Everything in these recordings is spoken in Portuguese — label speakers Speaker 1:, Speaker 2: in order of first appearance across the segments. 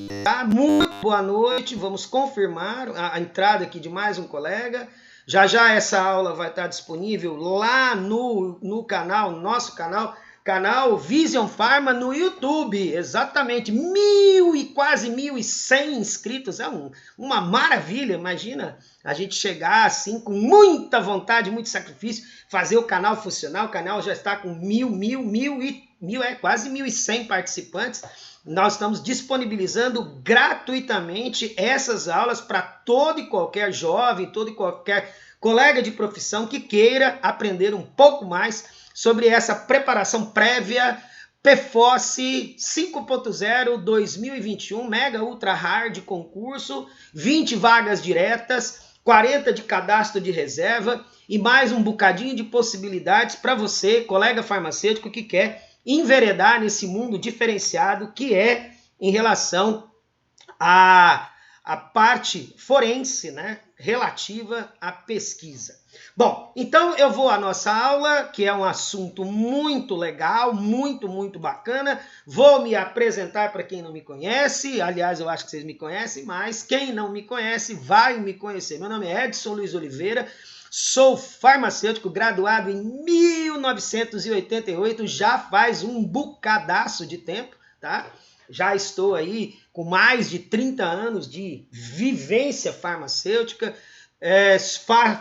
Speaker 1: Tá? Muito boa noite, vamos confirmar a entrada aqui de mais um colega. Já já essa aula vai estar disponível lá no canal, nosso canal Vision Pharma no YouTube. Exatamente, quase 1.100 inscritos, é uma maravilha. Imagina a gente chegar assim com muita vontade, muito sacrifício, fazer o canal funcionar. O canal já está com quase 1.100 participantes. Nós estamos disponibilizando gratuitamente essas aulas para todo e qualquer jovem, todo e qualquer colega de profissão que queira aprender um pouco mais sobre essa preparação prévia PFOS 5.0 2021, Mega Ultra Hard concurso, 20 vagas diretas, 40 de cadastro de reserva e mais um bocadinho de possibilidades para você, colega farmacêutico, que quer enveredar nesse mundo diferenciado que é em relação à parte forense, né, relativa à pesquisa. Bom, então eu vou à nossa aula, que é um assunto muito legal, muito bacana. Vou me apresentar para quem não me conhece. Aliás, eu acho que vocês me conhecem, mas quem não me conhece vai me conhecer. Meu nome é Edson Luiz Oliveira. Sou farmacêutico, graduado em 1988, já faz um bocadaço de tempo, tá? Já estou aí com mais de 30 anos de vivência farmacêutica,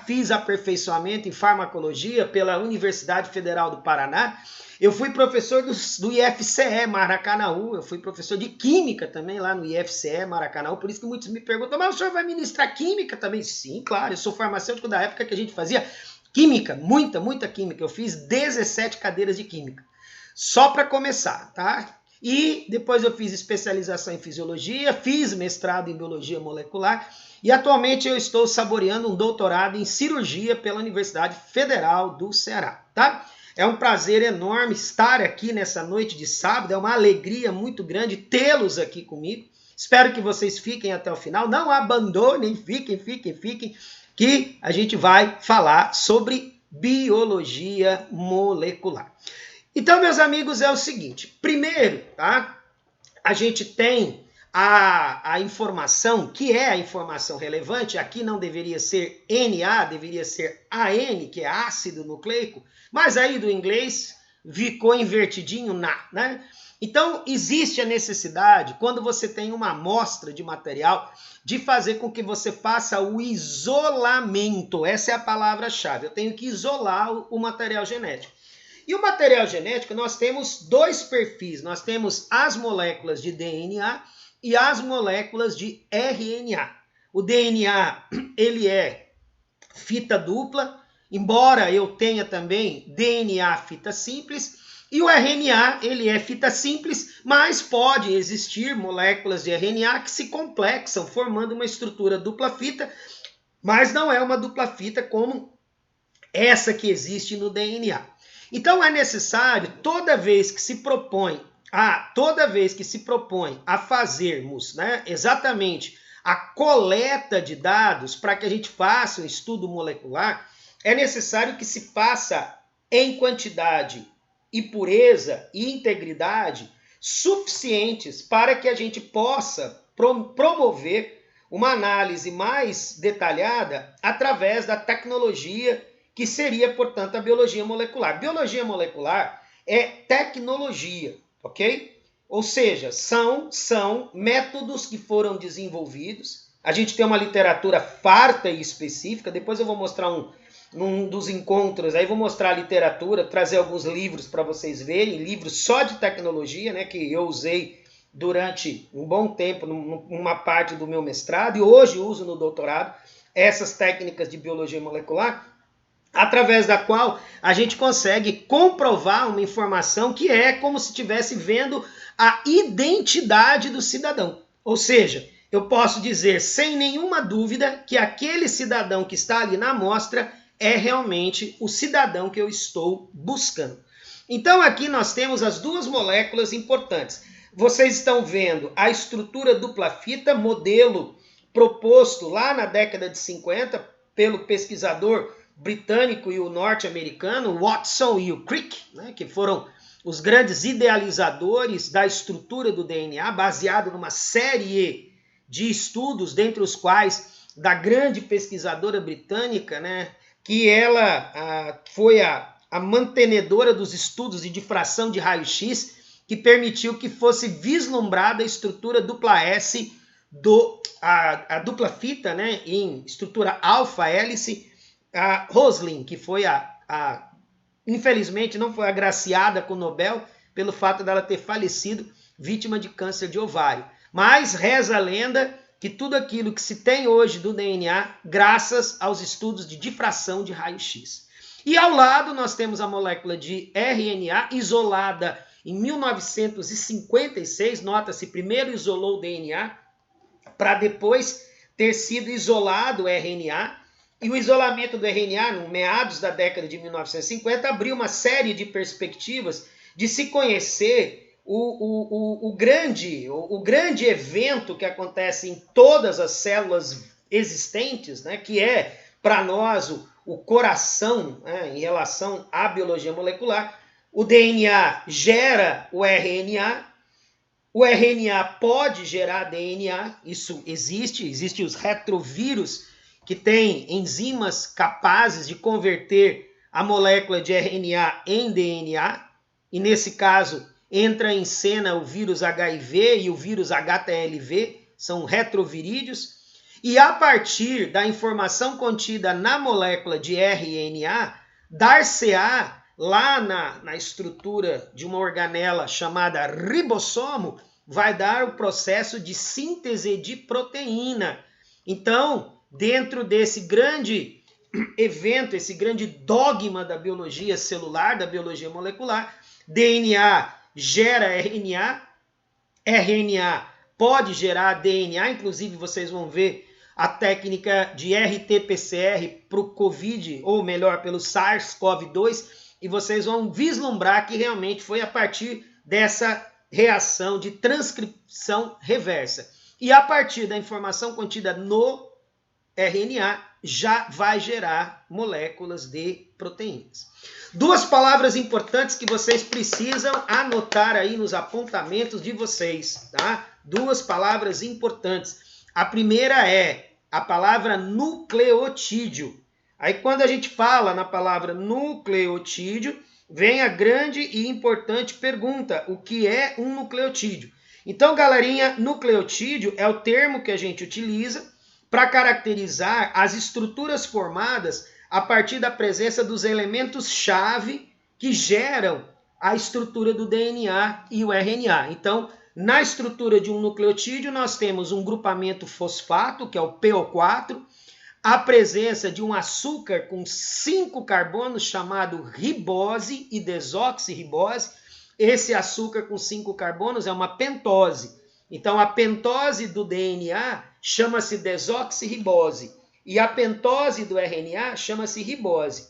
Speaker 1: fiz aperfeiçoamento em farmacologia pela Universidade Federal do Paraná. Eu fui professor do IFCE Maracanaú, eu fui professor de química também lá no IFCE Maracanaú, por isso que muitos me perguntam, mas o senhor vai ministrar química também? Sim, claro, eu sou farmacêutico da época que a gente fazia química, muita química, eu fiz 17 cadeiras de química, só para começar, tá? E depois eu fiz especialização em fisiologia, fiz mestrado em biologia molecular e atualmente eu estou saboreando um doutorado em cirurgia pela Universidade Federal do Ceará, tá? É um prazer enorme estar aqui nessa noite de sábado, é uma alegria muito grande tê-los aqui comigo. Espero que vocês fiquem até o final, não abandonem, fiquem, que a gente vai falar sobre biologia molecular. Então, meus amigos, é o seguinte, primeiro, tá? A gente tem a informação, que é a informação relevante, aqui não deveria ser NA, deveria ser AN, que é ácido nucleico, mas aí do inglês ficou invertidinho né? Então, existe a necessidade, quando você tem uma amostra de material, de fazer com que você faça o isolamento. Essa é a palavra-chave. Eu tenho que isolar o material genético. E o material genético, nós temos dois perfis. Nós temos as moléculas de DNA e as moléculas de RNA. O DNA, ele é fita dupla, embora eu tenha também DNA fita simples, e o RNA, ele é fita simples, mas pode existir moléculas de RNA que se complexam, formando uma estrutura dupla fita, mas não é uma dupla fita como essa que existe no DNA. Então é necessário, toda vez que se propõe a fazermos, né, exatamente a coleta de dados para que a gente faça um estudo molecular, é necessário que se faça em quantidade e pureza e integridade suficientes para que a gente possa promover uma análise mais detalhada através da tecnologia que seria, portanto, a biologia molecular. Biologia molecular é tecnologia, ok? Ou seja, são métodos que foram desenvolvidos. A gente tem uma literatura farta e específica. Depois eu vou mostrar num dos encontros, aí vou mostrar a literatura, trazer alguns livros para vocês verem, livros só de tecnologia, né, que eu usei durante um bom tempo, numa parte do meu mestrado, e hoje uso no doutorado, essas técnicas de biologia molecular, através da qual a gente consegue comprovar uma informação que é como se estivesse vendo a identidade do cidadão. Ou seja, eu posso dizer sem nenhuma dúvida que aquele cidadão que está ali na amostra é realmente o cidadão que eu estou buscando. Então aqui nós temos as duas moléculas importantes. Vocês estão vendo a estrutura dupla fita, modelo proposto lá na década de 50 pelo pesquisador britânico e o norte-americano, Watson e o Crick, né, que foram os grandes idealizadores da estrutura do DNA, baseado numa série de estudos, dentre os quais da grande pesquisadora britânica, né, que ela foi a mantenedora dos estudos de difração de raio-x, que permitiu que fosse vislumbrada a estrutura dupla S, a dupla fita, né, em estrutura alfa-hélice, a Rosalind, que foi infelizmente não foi agraciada com o Nobel pelo fato dela ter falecido vítima de câncer de ovário. Mas reza a lenda que tudo aquilo que se tem hoje do DNA, graças aos estudos de difração de raio-x. E ao lado nós temos a molécula de RNA isolada em 1956, nota-se, primeiro isolou o DNA, para depois ter sido isolado o RNA, e o isolamento do RNA, no meados da década de 1950, abriu uma série de perspectivas de se conhecer o grande evento que acontece em todas as células existentes, né, que é, para nós, o coração, né, em relação à biologia molecular. O DNA gera o RNA pode gerar DNA, isso existe os retrovírus, que têm enzimas capazes de converter a molécula de RNA em DNA, e nesse caso entra em cena o vírus HIV e o vírus HTLV, são retrovirídeos, e a partir da informação contida na molécula de RNA, dar-se-á lá na estrutura de uma organela chamada ribossomo, vai dar o processo de síntese de proteína. Então, dentro desse grande evento, esse grande dogma da biologia celular, da biologia molecular, DNA gera RNA, RNA pode gerar DNA, inclusive vocês vão ver a técnica de RT-PCR para o COVID, ou melhor, pelo SARS-CoV-2, e vocês vão vislumbrar que realmente foi a partir dessa reação de transcrição reversa. E a partir da informação contida no RNA, já vai gerar moléculas de proteínas. Duas palavras importantes que vocês precisam anotar aí nos apontamentos de vocês, tá? Duas palavras importantes. A primeira é a palavra nucleotídeo. Aí quando a gente fala na palavra nucleotídeo, vem a grande e importante pergunta: o que é um nucleotídeo? Então, galerinha, nucleotídeo é o termo que a gente utiliza para caracterizar as estruturas formadas a partir da presença dos elementos-chave que geram a estrutura do DNA e o RNA. Então, na estrutura de um nucleotídeo, nós temos um grupamento fosfato, que é o PO4, a presença de um açúcar com 5 carbonos chamado ribose e desoxirribose. Esse açúcar com 5 carbonos é uma pentose. Então, a pentose do DNA chama-se desoxirribose e a pentose do RNA chama-se ribose.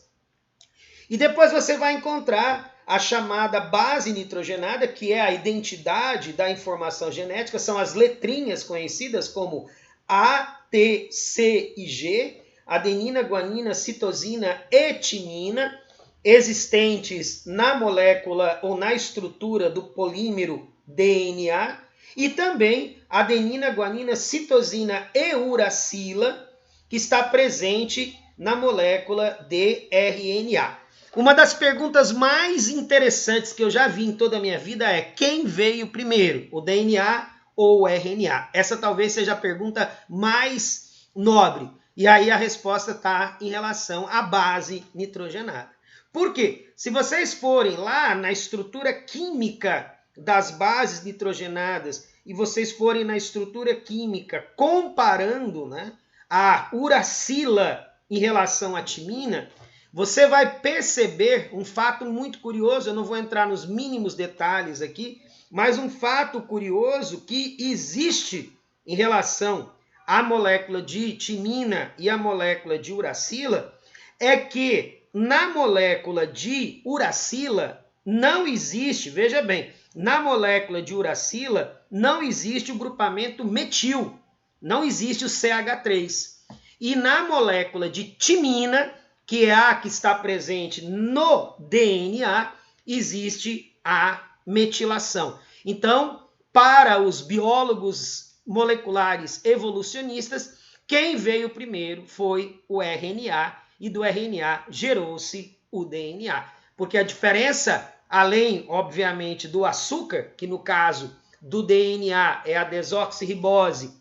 Speaker 1: E depois você vai encontrar a chamada base nitrogenada, que é a identidade da informação genética, são as letrinhas conhecidas como A, T, C e G, adenina, guanina, citosina e timina, existentes na molécula ou na estrutura do polímero DNA, e também adenina, guanina, citosina e uracila, que está presente na molécula de RNA. Uma das perguntas mais interessantes que eu já vi em toda a minha vida é: quem veio primeiro, o DNA ou o RNA? Essa talvez seja a pergunta mais nobre. E aí a resposta está em relação à base nitrogenada. Por quê? Se vocês forem lá na estrutura química das bases nitrogenadas e vocês forem na estrutura química comparando, né, a uracila em relação à timina, você vai perceber um fato muito curioso. Eu não vou entrar nos mínimos detalhes aqui, mas um fato curioso que existe em relação à molécula de timina e à molécula de uracila é que na molécula de uracila não existe, veja bem, na molécula de uracila não existe o grupamento metil, não existe o CH3. E na molécula de timina, que é a que está presente no DNA, existe a metilação. Então, para os biólogos moleculares evolucionistas, quem veio primeiro foi o RNA, e do RNA gerou-se o DNA. Porque a diferença, além, obviamente, do açúcar, que no caso do DNA é a desoxirribose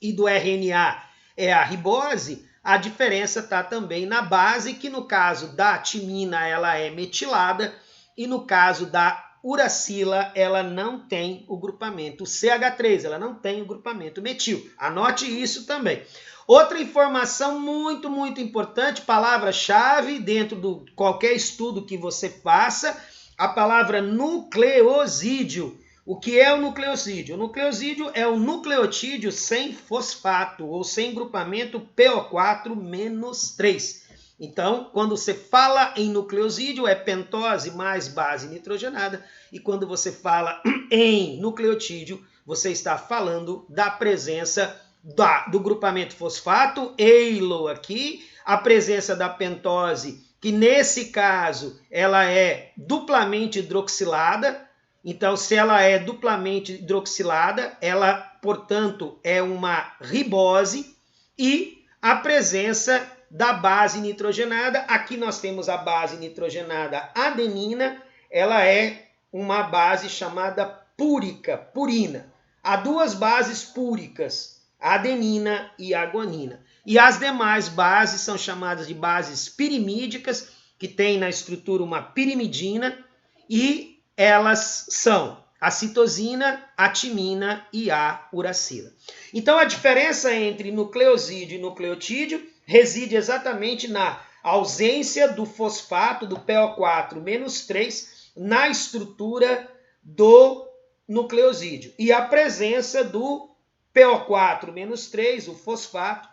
Speaker 1: e do RNA é a ribose, a diferença está também na base, que no caso da timina ela é metilada e no caso da uracila ela não tem o grupamento CH3, ela não tem o grupamento metil. Anote isso também. Outra informação muito, muito importante, palavra-chave dentro de qualquer estudo que você faça, a palavra nucleosídeo. O que é o nucleosídeo? O nucleosídeo é o nucleotídeo sem fosfato ou sem grupamento PO4-3. Então, quando você fala em nucleosídeo, é pentose mais base nitrogenada. E quando você fala em nucleotídeo, você está falando da presença do grupamento fosfato, EILO aqui, a presença da pentose, que nesse caso ela é duplamente hidroxilada. Então, se ela é duplamente hidroxilada, ela, portanto, é uma ribose, e a presença da base nitrogenada. Aqui nós temos a base nitrogenada adenina, ela é uma base chamada púrica, purina. Há duas bases púricas, a adenina e a guanina. E as demais bases são chamadas de bases pirimídicas, que tem na estrutura uma pirimidina, e elas são a citosina, a timina e a uracila. Então, a diferença entre nucleosídeo e nucleotídeo reside exatamente na ausência do fosfato, do PO4-3, na estrutura do nucleosídeo, e a presença do PO4-3, o fosfato,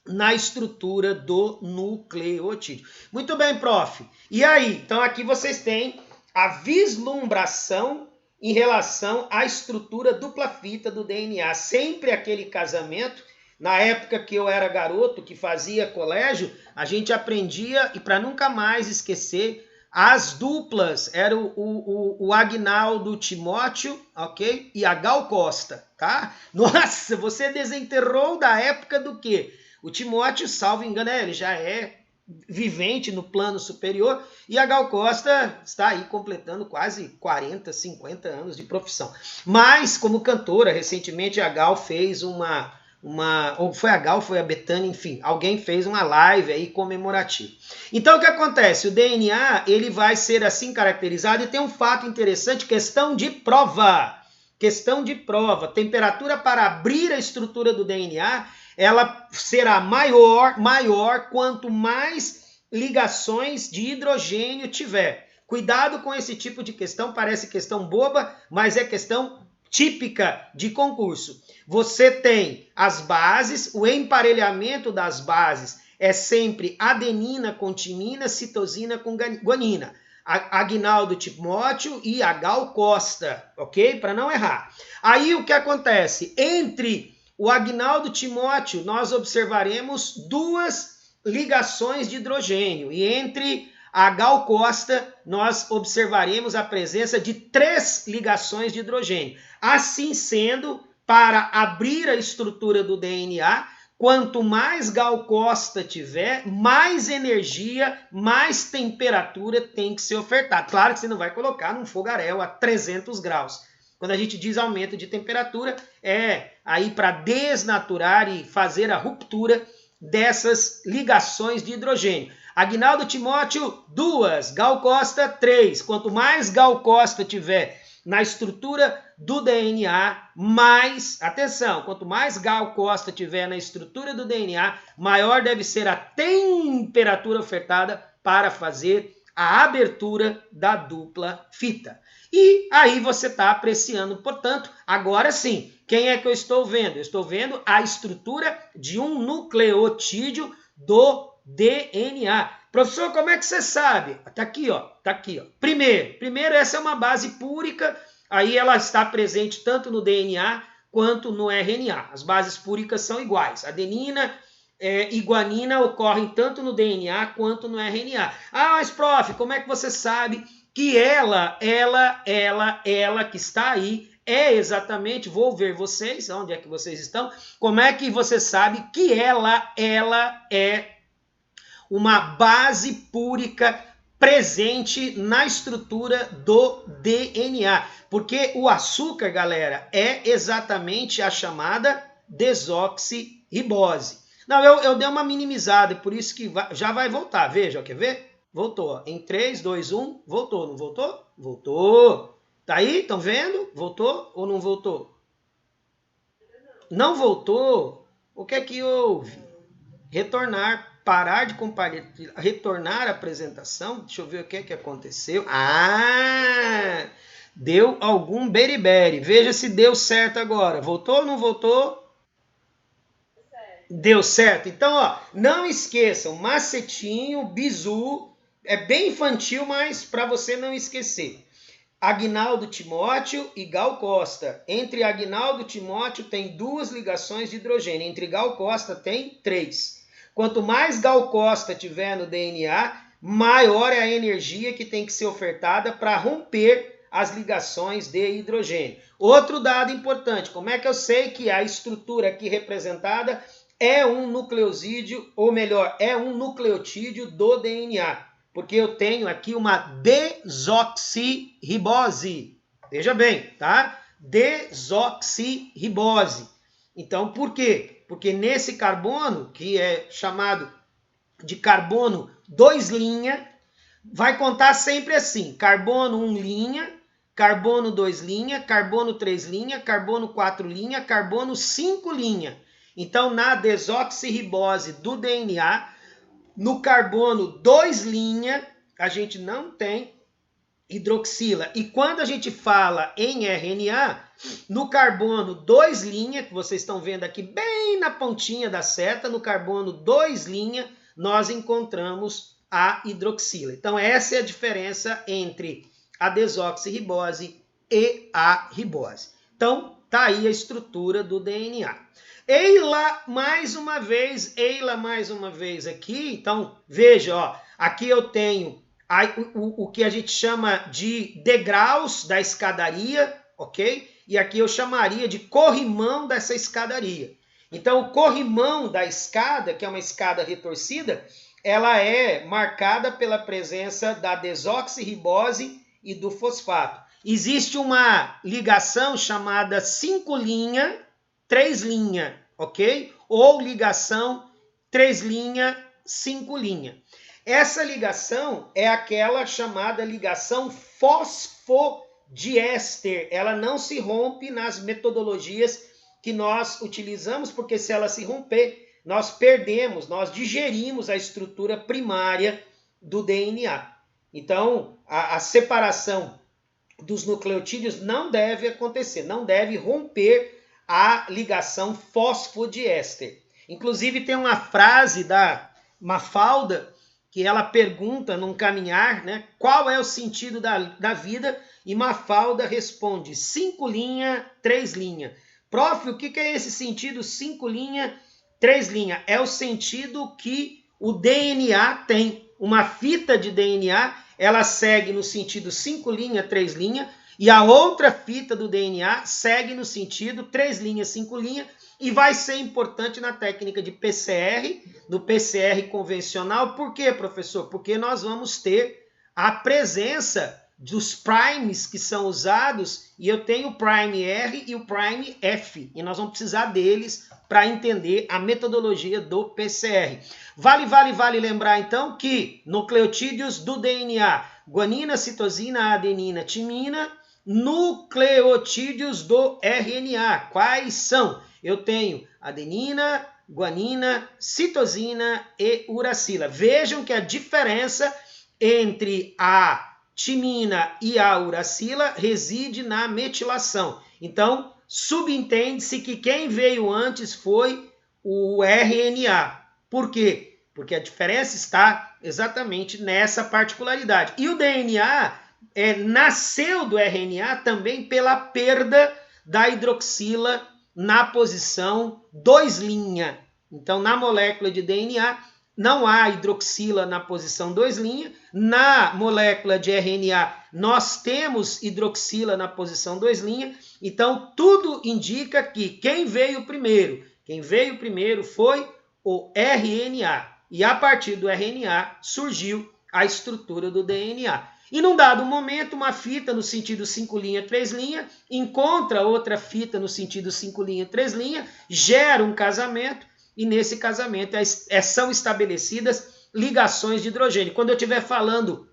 Speaker 1: na estrutura do nucleotídeo. Muito bem, prof. E aí? Então, aqui vocês têm a vislumbração em relação à estrutura dupla fita do DNA. Sempre aquele casamento. Na época que eu era garoto, que fazia colégio, a gente aprendia, e para nunca mais esquecer, as duplas. Era o Agnaldo Timóteo, ok? E a Gal Costa, tá? Nossa, você desenterrou da época do quê? O Timóteo, salvo engano, ele já é vivente no plano superior, e a Gal Costa está aí completando quase 40, 50 anos de profissão. Mas, como cantora, recentemente a Gal fez ou foi a Gal, foi a Bethânia, enfim, alguém fez uma live aí comemorativa. Então, o que acontece? O DNA, ele vai ser assim caracterizado, e tem um fato interessante, questão de prova. Questão de prova. Temperatura para abrir a estrutura do DNA, ela será maior quanto mais ligações de hidrogênio tiver. Cuidado com esse tipo de questão, parece questão boba, mas é questão típica de concurso. Você tem as bases, o emparelhamento das bases é sempre adenina com timina, citosina com guanina. Agnaldo Timóteo e a Gal Costa, ok? Para não errar. Aí o que acontece? Entre o Agnaldo Timóteo, nós observaremos duas ligações de hidrogênio. E entre a Gal Costa, nós observaremos a presença de 3 ligações de hidrogênio. Assim sendo, para abrir a estrutura do DNA, quanto mais Gal Costa tiver, mais energia, mais temperatura tem que ser ofertada. Claro que você não vai colocar num fogaréu a 300 graus. Quando a gente diz aumento de temperatura, é aí para desnaturar e fazer a ruptura dessas ligações de hidrogênio. Agnaldo Timóteo, 2. Gal Costa, 3. Quanto mais Gal Costa tiver na estrutura do DNA, mais, atenção, quanto mais Gal Costa tiver na estrutura do DNA, maior deve ser a temperatura ofertada para fazer a abertura da dupla fita. E aí você está apreciando, portanto, agora sim, quem é que eu estou vendo? Eu estou vendo a estrutura de um nucleotídeo do DNA. Professor, como é que você sabe? Tá aqui, ó. Primeiro, essa é uma base púrica, aí ela está presente tanto no DNA quanto no RNA. As bases púricas são iguais. Adenina e guanina ocorrem tanto no DNA quanto no RNA. Ah, mas prof, como é que você sabe que ela que está aí é exatamente, vou ver vocês, onde é que vocês estão, como é que você sabe que ela é uma base púrica presente na estrutura do DNA. Porque o açúcar, galera, é exatamente a chamada desoxirribose. Não, eu dei uma minimizada, por isso que já vai voltar. Veja, quer ver? Voltou. Em 3, 2, 1, voltou. Não voltou? Voltou. Tá aí? Estão vendo? Voltou ou não voltou? Não voltou? O que é que houve? Retornar, parar de compartilhar, retornar a apresentação. Deixa eu ver o que é que aconteceu. Ah! Deu algum beriberi. Veja se deu certo agora. Voltou ou não voltou? Deu certo. Então, ó, não esqueçam, macetinho, bizu, é bem infantil, mas para você não esquecer. Aguinaldo Timóteo e Gal Costa. Entre Aguinaldo e Timóteo tem 2 ligações de hidrogênio. Entre Gal Costa tem 3. Quanto mais Gal Costa tiver no DNA, maior é a energia que tem que ser ofertada para romper as ligações de hidrogênio. Outro dado importante, como é que eu sei que a estrutura aqui representada é um nucleosídeo, ou melhor, é um nucleotídeo do DNA? Porque eu tenho aqui uma desoxirribose. Veja bem, tá? Desoxirribose. Então, por quê? Porque nesse carbono, que é chamado de carbono 2', vai contar sempre assim: carbono 1', carbono 2', carbono 3', carbono 4', carbono 5'. Então, na desoxirribose do DNA, no carbono 2', a gente não tem hidroxila. E quando a gente fala em RNA, no carbono 2', que vocês estão vendo aqui bem na pontinha da seta, no carbono 2', nós encontramos a hidroxila. Então, essa é a diferença entre a desoxirribose e a ribose. Então, tá aí a estrutura do DNA. Eila mais uma vez aqui. Então, veja, ó, aqui eu tenho o que a gente chama de degraus da escadaria, ok? E aqui eu chamaria de corrimão dessa escadaria. Então, o corrimão da escada, que é uma escada retorcida, ela é marcada pela presença da desoxirribose e do fosfato. Existe uma ligação chamada 5', 3', ok? Ou ligação 3', 5'. Essa ligação é aquela chamada ligação fosfodiéster. Ela não se rompe nas metodologias que nós utilizamos, porque se ela se romper, nós perdemos, nós digerimos a estrutura primária do DNA. Então, a separação dos nucleotídeos não deve acontecer, não deve romper a ligação fosfodiéster. Inclusive, tem uma frase da Mafalda que ela pergunta num caminhar, né, qual é o sentido da vida, e Mafalda responde 5', 3'. Prof, o que é esse sentido 5', 3'? É o sentido que o DNA tem. Uma fita de DNA, ela segue no sentido 5', 3', e a outra fita do DNA segue no sentido 3', 5', e vai ser importante na técnica de PCR, no PCR convencional. Por quê, professor? Porque nós vamos ter a presença dos primes que são usados, e eu tenho o prime R e o prime F, e nós vamos precisar deles para entender a metodologia do PCR. Vale lembrar, então, que nucleotídeos do DNA, guanina, citosina, adenina, timina, nucleotídeos do RNA. Quais são? Eu tenho adenina, guanina, citosina e uracila. Vejam que a diferença entre a timina e a uracila reside na metilação. Então, subentende-se que quem veio antes foi o RNA. Por quê? Porque a diferença está exatamente nessa particularidade. E o DNA nasceu do RNA também pela perda da hidroxila na posição 2'. Então, na molécula de DNA, não há hidroxila na posição 2' na molécula de RNA nós temos hidroxila na posição 2', então tudo indica que quem veio primeiro foi o RNA, e a partir do RNA surgiu a estrutura do DNA. E num dado momento, uma fita no sentido 5', 3' encontra outra fita no sentido 5', 3', gera um casamento, e nesse casamento são estabelecidas ligações de hidrogênio. Quando eu estiver falando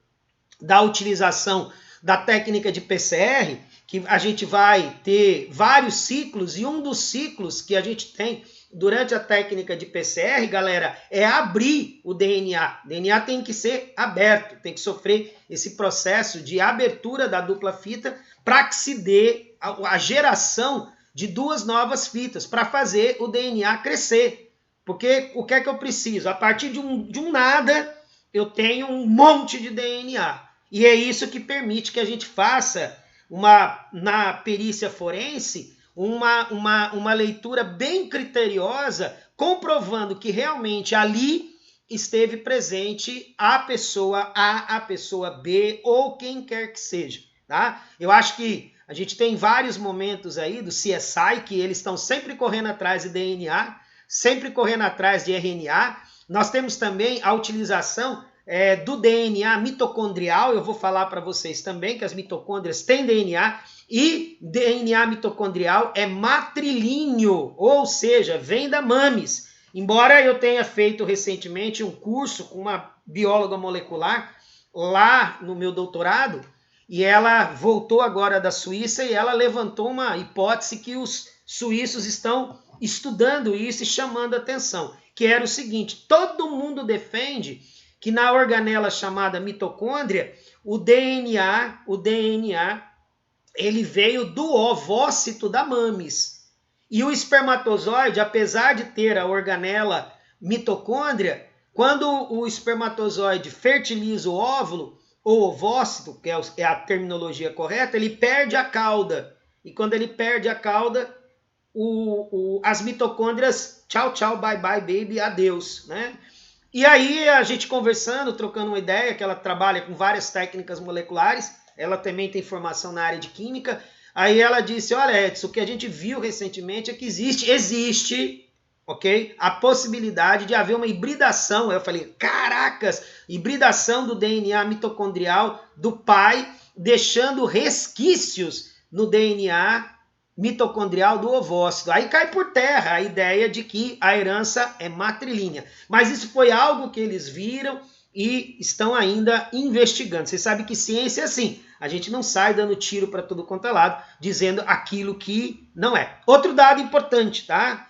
Speaker 1: da utilização da técnica de PCR, que a gente vai ter vários ciclos, e um dos ciclos que a gente tem durante a técnica de PCR, galera, é abrir o DNA. O DNA tem que ser aberto, tem que sofrer esse processo de abertura da dupla fita para que se dê a geração de duas novas fitas, para fazer o DNA crescer. Porque o que é que eu preciso? A partir de um nada, eu tenho um monte de DNA. E é isso que permite que a gente faça, na perícia forense, uma leitura bem criteriosa, comprovando que realmente ali esteve presente a pessoa A, a pessoa B, ou quem quer que seja. Tá? Eu acho que a gente tem vários momentos aí do CSI, que eles estão sempre correndo atrás de DNA, sempre correndo atrás de RNA. Nós temos também a utilização do DNA mitocondrial. Eu vou falar para vocês também que as mitocôndrias têm DNA, e DNA mitocondrial é matrilíneo, ou seja, vem da mames. Embora eu tenha feito recentemente um curso com uma bióloga molecular lá no meu doutorado, e ela voltou agora da Suíça e ela levantou uma hipótese que os suíços estão estudando isso e chamando atenção, que era o seguinte: todo mundo defende que na organela chamada mitocôndria, o DNA, ele veio do ovócito da mames. E o espermatozoide, apesar de ter a organela mitocôndria, quando o espermatozoide fertiliza o óvulo, ou ovócito, que é a terminologia correta, ele perde a cauda. E quando ele perde a cauda, as mitocôndrias, tchau, tchau, bye, bye, baby, adeus, né? E aí a gente conversando, trocando uma ideia, que ela trabalha com várias técnicas moleculares, ela também tem formação na área de química, aí ela disse: olha, Edson, o que a gente viu recentemente é que existe, ok? A possibilidade de haver uma hibridação. Eu falei: caracas, hibridação do DNA mitocondrial do pai, deixando resquícios no DNA mitocondrial do ovócito. Aí cai por terra a ideia de que a herança é matrilínea. Mas isso foi algo que eles viram e estão ainda investigando. Você sabe que ciência é assim. A gente não sai dando tiro para todo quanto é lado, dizendo aquilo que não é. Outro dado importante, tá?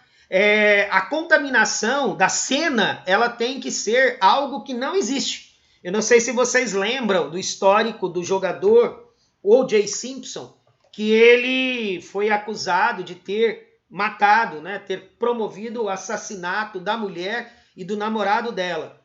Speaker 1: A contaminação da cena, ela tem que ser algo que não existe. Eu não sei se vocês lembram do histórico do jogador O.J. Simpson, que ele foi acusado de ter matado, né, ter promovido o assassinato da mulher e do namorado dela.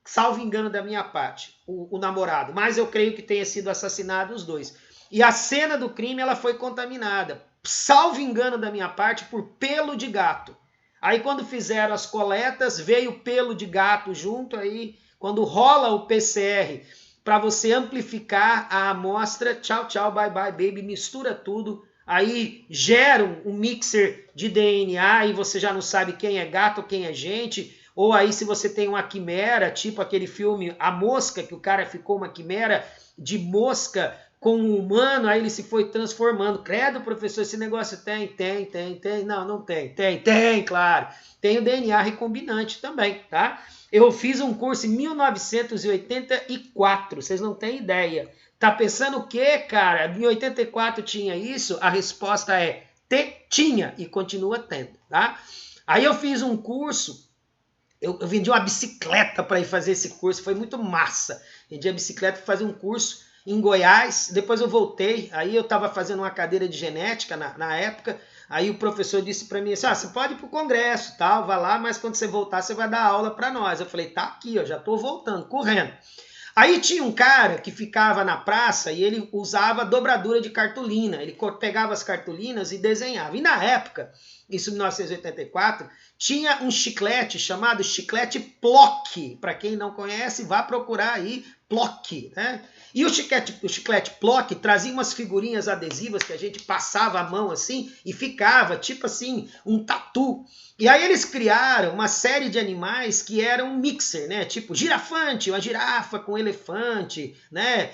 Speaker 1: Salvo engano da minha parte, o namorado. Mas eu creio que tenha sido assassinado os dois. E a cena do crime ela foi contaminada, salvo engano da minha parte, por pelo de gato. Aí quando fizeram as coletas, veio pelo de gato junto, aí quando rola o PCR para você amplificar a amostra, tchau, tchau, bye, bye, baby, mistura tudo, aí gera um mixer de DNA e você já não sabe quem é gato, quem é gente, ou aí se você tem uma quimera, tipo aquele filme A Mosca, que o cara ficou uma quimera de mosca com um humano, aí ele se foi transformando. Credo, professor, esse negócio tem. Não, não tem. Tem, claro. Tem o DNA recombinante também, tá? Eu fiz um curso em 1984, vocês não têm ideia. Tá pensando o quê, cara? Em 84 tinha isso? A resposta é tinha e continua tendo, tá? Aí eu fiz um curso, eu vendi uma bicicleta para ir fazer esse curso, foi muito massa. Vendi a bicicleta para fazer um curso em Goiás, depois eu voltei, aí eu estava fazendo uma cadeira de genética na época, aí o professor disse para mim assim: você pode ir para o congresso, tal, vai lá, mas quando você voltar você vai dar aula para nós. Eu falei: tá aqui, eu já estou voltando, correndo. Aí tinha um cara que ficava na praça e ele usava dobradura de cartolina, ele pegava as cartolinas e desenhava. E na época, isso em 1984, tinha um chiclete chamado chiclete Plock. Para quem não conhece, vá procurar aí Plock, né? E o chiclete Plock trazia umas figurinhas adesivas que a gente passava a mão assim e ficava tipo assim, um tatu. E aí eles criaram uma série de animais que eram um mixer, né? Tipo girafante, uma girafa com elefante, né?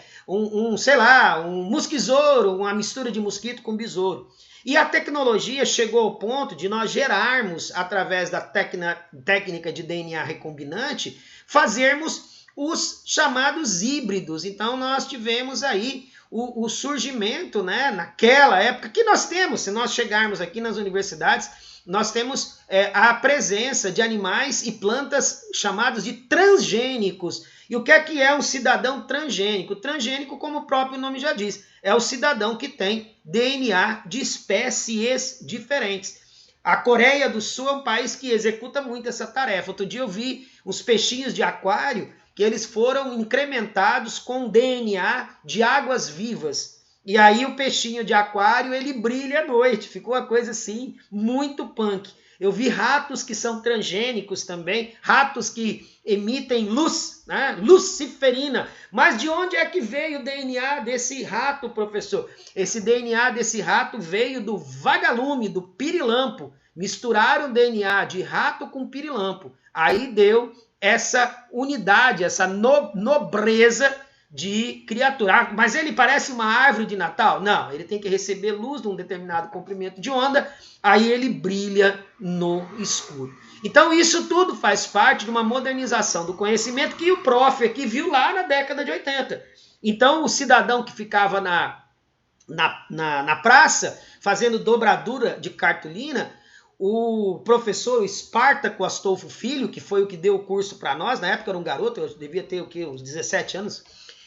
Speaker 1: Sei lá, um mosquizouro, uma mistura de mosquito com besouro. E a tecnologia chegou ao ponto de nós gerarmos, através da técnica de DNA recombinante, fazermos os chamados híbridos. Então nós tivemos aí o surgimento, né, naquela época, que nós temos, se nós chegarmos aqui nas universidades, nós temos a presença de animais e plantas chamados de transgênicos. E o que é um cidadão transgênico? Transgênico, como o próprio nome já diz, é o cidadão que tem DNA de espécies diferentes. A Coreia do Sul é um país que executa muito essa tarefa. Outro dia eu vi uns peixinhos de aquário que eles foram incrementados com DNA de águas vivas. E aí o peixinho de aquário, ele brilha à noite. Ficou uma coisa assim, muito punk. Eu vi ratos que são transgênicos também, ratos que emitem luz, né? Luciferina. Mas de onde é que veio o DNA desse rato, professor? Esse DNA desse rato veio do vagalume, do pirilampo. Misturaram o DNA de rato com pirilampo. Aí deu essa unidade, essa nobreza de criatura. Mas ele parece uma árvore de Natal? Não, ele tem que receber luz de um determinado comprimento de onda, aí ele brilha no escuro. Então isso tudo faz parte de uma modernização do conhecimento que o prof aqui viu lá na década de 80. Então o cidadão que ficava na praça fazendo dobradura de cartolina, o professor Espartaco Astolfo Filho, que foi o que deu o curso para nós, na época eu era um garoto, eu devia ter o quê? Uns 17 anos,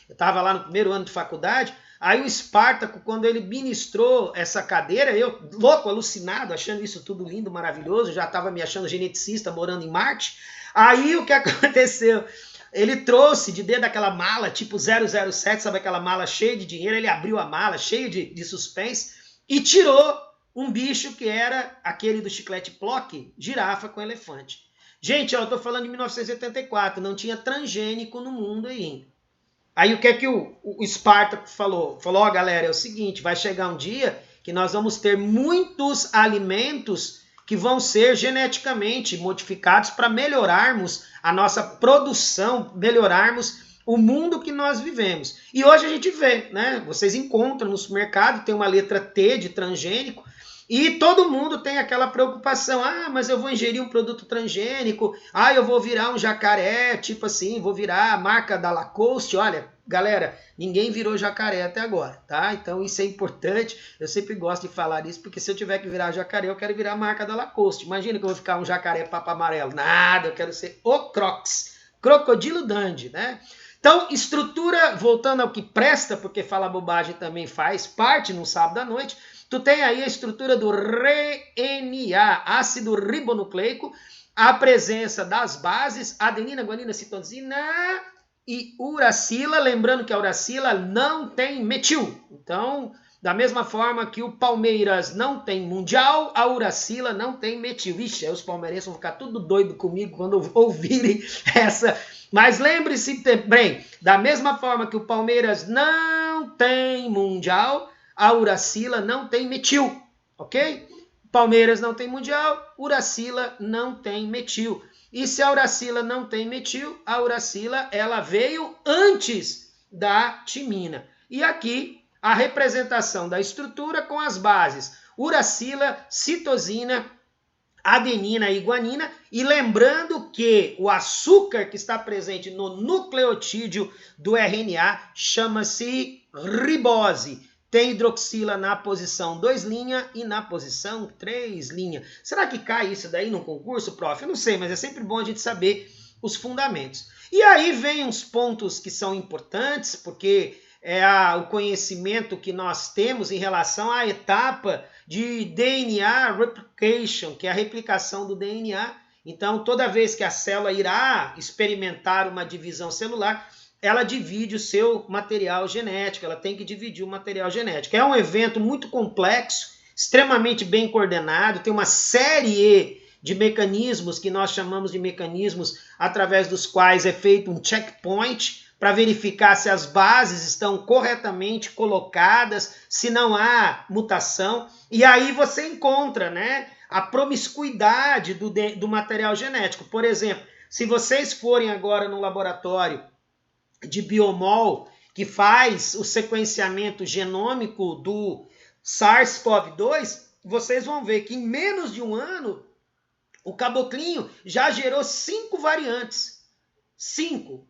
Speaker 1: eu estava lá no primeiro ano de faculdade. Aí o Espartaco, quando ele ministrou essa cadeira, eu, louco, alucinado, achando isso tudo lindo, maravilhoso, já estava me achando geneticista, morando em Marte. Aí o que aconteceu? Ele trouxe de dentro daquela mala, tipo 007, sabe aquela mala cheia de dinheiro? Ele abriu a mala, cheio de suspense, e tirou um bicho que era aquele do chiclete Plock, girafa com elefante. Gente, eu estou falando de 1984, não tinha transgênico no mundo ainda. Aí o que o Espartaco falou? Falou, ó, galera, é o seguinte, vai chegar um dia que nós vamos ter muitos alimentos que vão ser geneticamente modificados para melhorarmos a nossa produção, melhorarmos o mundo que nós vivemos. E hoje a gente vê, né? Vocês encontram no supermercado, tem uma letra T de transgênico, e todo mundo tem aquela preocupação, mas eu vou ingerir um produto transgênico, eu vou virar um jacaré, tipo assim, vou virar a marca da Lacoste. Olha, galera, ninguém virou jacaré até agora, tá? Então isso é importante, eu sempre gosto de falar isso, porque se eu tiver que virar jacaré, eu quero virar a marca da Lacoste. Imagina que eu vou ficar um jacaré papo amarelo, nada, eu quero ser o Crocs, Crocodilo Dundee, né? Então, estrutura, voltando ao que presta, porque falar bobagem também faz parte no sábado à noite, tu tem aí a estrutura do RNA, ácido ribonucleico, a presença das bases, adenina, guanina, citosina e uracila. Lembrando que a uracila não tem metil. Então, da mesma forma que o Palmeiras não tem mundial, a uracila não tem metil. Vixe, aí os palmeirenses vão ficar tudo doido comigo quando ouvirem essa. Mas lembre-se também, da mesma forma que o Palmeiras não tem mundial, a uracila não tem metil, ok? Palmeiras não tem mundial, uracila não tem metil. E se a uracila não tem metil, a uracila ela veio antes da timina. E aqui a representação da estrutura com as bases uracila, citosina, adenina e guanina, e lembrando que o açúcar que está presente no nucleotídeo do RNA chama-se ribose. Tem hidroxila na posição 2' e na posição 3'. Será que cai isso daí no concurso, prof? Eu não sei, mas é sempre bom a gente saber os fundamentos. E aí vem uns pontos que são importantes, porque é o conhecimento que nós temos em relação à etapa de DNA replication, que é a replicação do DNA. Então, toda vez que a célula irá experimentar uma divisão celular, ela divide o seu material genético, ela tem que dividir o material genético. É um evento muito complexo, extremamente bem coordenado, tem uma série de mecanismos que nós chamamos de mecanismos através dos quais é feito um checkpoint para verificar se as bases estão corretamente colocadas, se não há mutação. E aí você encontra, né, a promiscuidade do material genético. Por exemplo, se vocês forem agora no laboratório de Biomol, que faz o sequenciamento genômico do SARS-CoV-2, vocês vão ver que em menos de um ano, o caboclinho já gerou 5 variantes. 5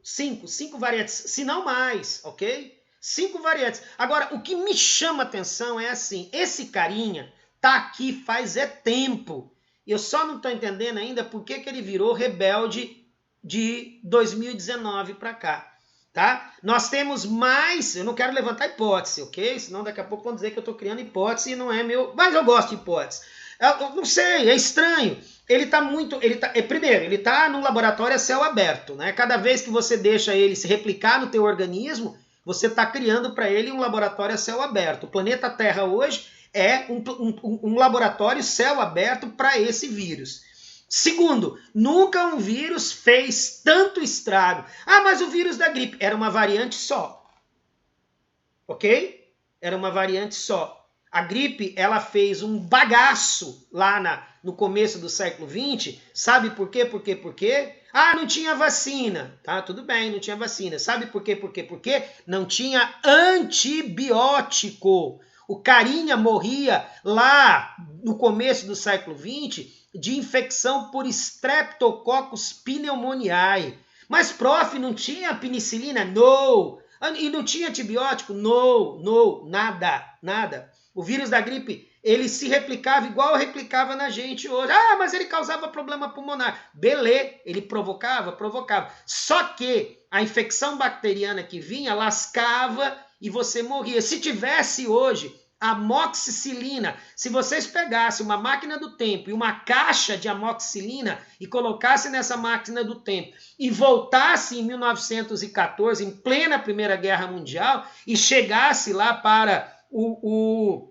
Speaker 1: variantes, se não mais, ok? 5 variantes. Agora, o que me chama atenção é assim, esse carinha tá aqui faz tempo. Eu só não estou entendendo ainda por que ele virou rebelde de 2019 para cá. Tá? Nós temos mais, eu não quero levantar hipótese, ok? Senão daqui a pouco vão dizer que eu estou criando hipótese e não é meu, mas eu gosto de hipótese. Eu não sei, é estranho. Primeiro, ele está no laboratório a céu aberto, né? Cada vez que você deixa ele se replicar no teu organismo, você está criando para ele um laboratório a céu aberto. O planeta Terra hoje é um laboratório céu aberto para esse vírus. Segundo, nunca um vírus fez tanto estrago. Ah, mas o vírus da gripe era uma variante só. Ok? Era uma variante só. A gripe, ela fez um bagaço lá no começo do século XX. Sabe por quê? Por quê? Ah, não tinha vacina. Tá, tudo bem, não tinha vacina. Sabe por quê? Por quê? Não tinha antibiótico. O carinha morria lá no começo do século XX de infecção por Streptococcus pneumoniae. Mas, prof, não tinha penicilina? Não. E não tinha antibiótico? Não, nada. O vírus da gripe, ele se replicava igual replicava na gente hoje. Ah, mas ele causava problema pulmonar. Beleza, ele provocava. Só que a infecção bacteriana que vinha lascava e você morria. Se tivesse hoje amoxicilina, se vocês pegassem uma máquina do tempo e uma caixa de amoxicilina e colocassem nessa máquina do tempo e voltasse em 1914, em plena Primeira Guerra Mundial, e chegasse lá para o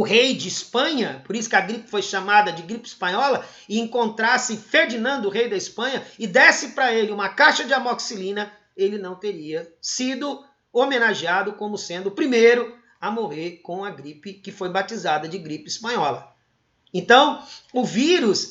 Speaker 1: rei de Espanha, por isso que a gripe foi chamada de gripe espanhola, e encontrasse Ferdinando, o rei da Espanha, e desse para ele uma caixa de amoxicilina, ele não teria sido homenageado como sendo o primeiro a morrer com a gripe que foi batizada de gripe espanhola. Então,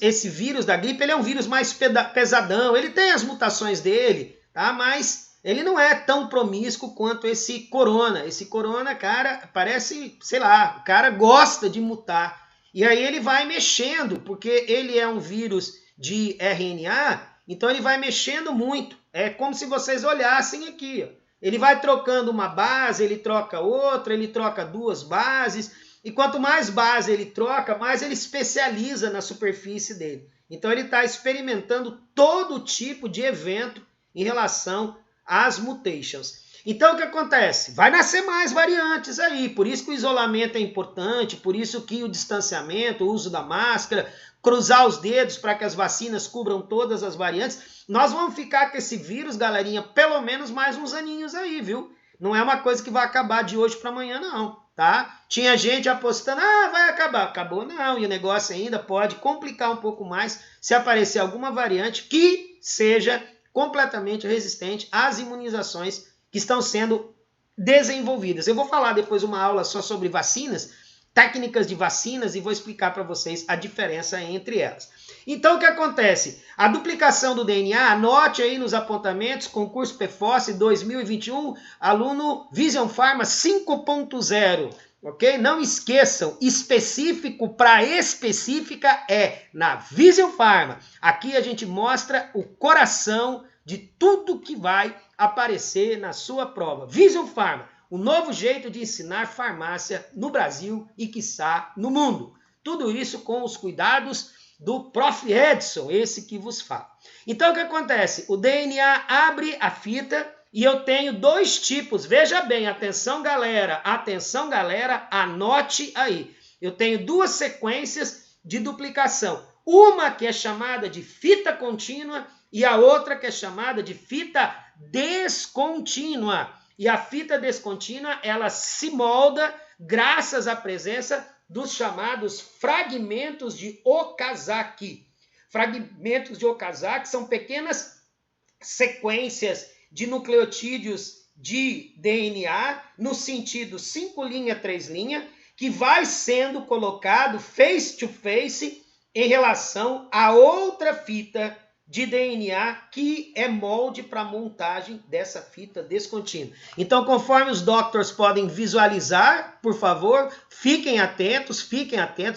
Speaker 1: esse vírus da gripe, ele é um vírus mais pesadão, ele tem as mutações dele, tá? Mas ele não é tão promíscuo quanto esse corona. Esse corona, cara, parece, sei lá, o cara gosta de mutar. E aí ele vai mexendo, porque ele é um vírus de RNA, então ele vai mexendo muito. É como se vocês olhassem aqui, ó. Ele vai trocando uma base, ele troca outra, ele troca 2 bases. E quanto mais base ele troca, mais ele especializa na superfície dele. Então ele está experimentando todo tipo de evento em relação às mutations. Então o que acontece? Vai nascer mais variantes aí. Por isso que o isolamento é importante, por isso que o distanciamento, o uso da máscara, cruzar os dedos para que as vacinas cubram todas as variantes. Nós vamos ficar com esse vírus, galerinha, pelo menos mais uns aninhos aí, viu? Não é uma coisa que vai acabar de hoje para amanhã, não, tá? Tinha gente apostando, vai acabar. Acabou não, e o negócio ainda pode complicar um pouco mais se aparecer alguma variante que seja completamente resistente às imunizações que estão sendo desenvolvidas. Eu vou falar depois uma aula só sobre vacinas, técnicas de vacinas, e vou explicar para vocês a diferença entre elas. Então, o que acontece? A duplicação do DNA, anote aí nos apontamentos, concurso PFOS 2021, aluno Vision Pharma 5.0, ok? Não esqueçam, específico para específica é na Vision Pharma. Aqui a gente mostra o coração de tudo que vai aparecer na sua prova. Vision Pharma, o novo jeito de ensinar farmácia no Brasil e, quiçá, no mundo. Tudo isso com os cuidados do Prof. Edson, esse que vos fala. Então, o que acontece? O DNA abre a fita e eu tenho 2 tipos. Veja bem, atenção, galera, anote aí. Eu tenho 2 sequências de duplicação. Uma que é chamada de fita contínua e a outra que é chamada de fita descontínua. E a fita descontínua, ela se molda graças à presença dos chamados fragmentos de Okazaki. Fragmentos de Okazaki são pequenas sequências de nucleotídeos de DNA no sentido 5' 3', que vai sendo colocado face to face em relação a outra fita de DNA que é molde para montagem dessa fita descontínua. Então, conforme os doctors podem visualizar, por favor, fiquem atentos,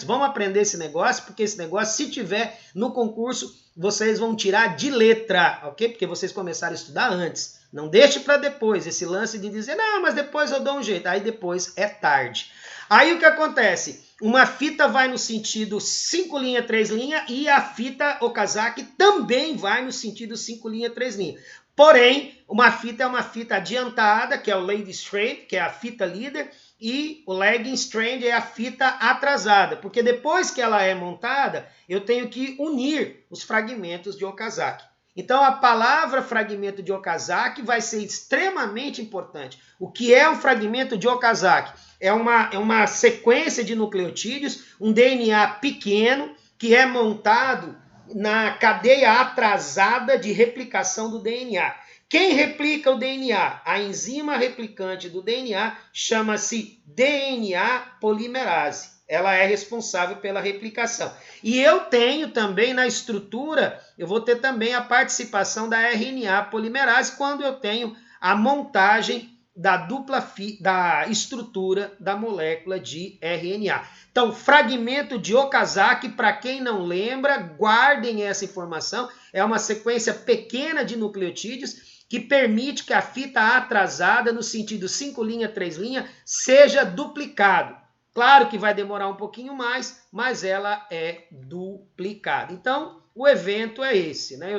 Speaker 1: vamos aprender esse negócio, porque esse negócio, se tiver no concurso, vocês vão tirar de letra, ok? Porque vocês começaram a estudar antes. Não deixe para depois esse lance de dizer, não, mas depois eu dou um jeito. Aí depois é tarde. Aí o que acontece? Uma fita vai no sentido 5' 3' e a fita Okazaki também vai no sentido 5' 3'. Porém, uma fita é uma fita adiantada, que é o Lady Strand, que é a fita líder, e o Lagging Strand é a fita atrasada, porque depois que ela é montada, eu tenho que unir os fragmentos de Okazaki. Então, a palavra fragmento de Okazaki vai ser extremamente importante. O que é um fragmento de Okazaki? É uma sequência de nucleotídeos, um DNA pequeno, que é montado na cadeia atrasada de replicação do DNA. Quem replica o DNA? A enzima replicante do DNA chama-se DNA polimerase. Ela é responsável pela replicação. E eu tenho também na estrutura, eu vou ter também a participação da RNA polimerase quando eu tenho a montagem da estrutura da molécula de RNA. Então, fragmento de Okazaki, para quem não lembra, guardem essa informação, é uma sequência pequena de nucleotídeos que permite que a fita atrasada, no sentido 5' 3', seja duplicado. Claro que vai demorar um pouquinho mais, mas ela é duplicada. Então, o evento é esse, né?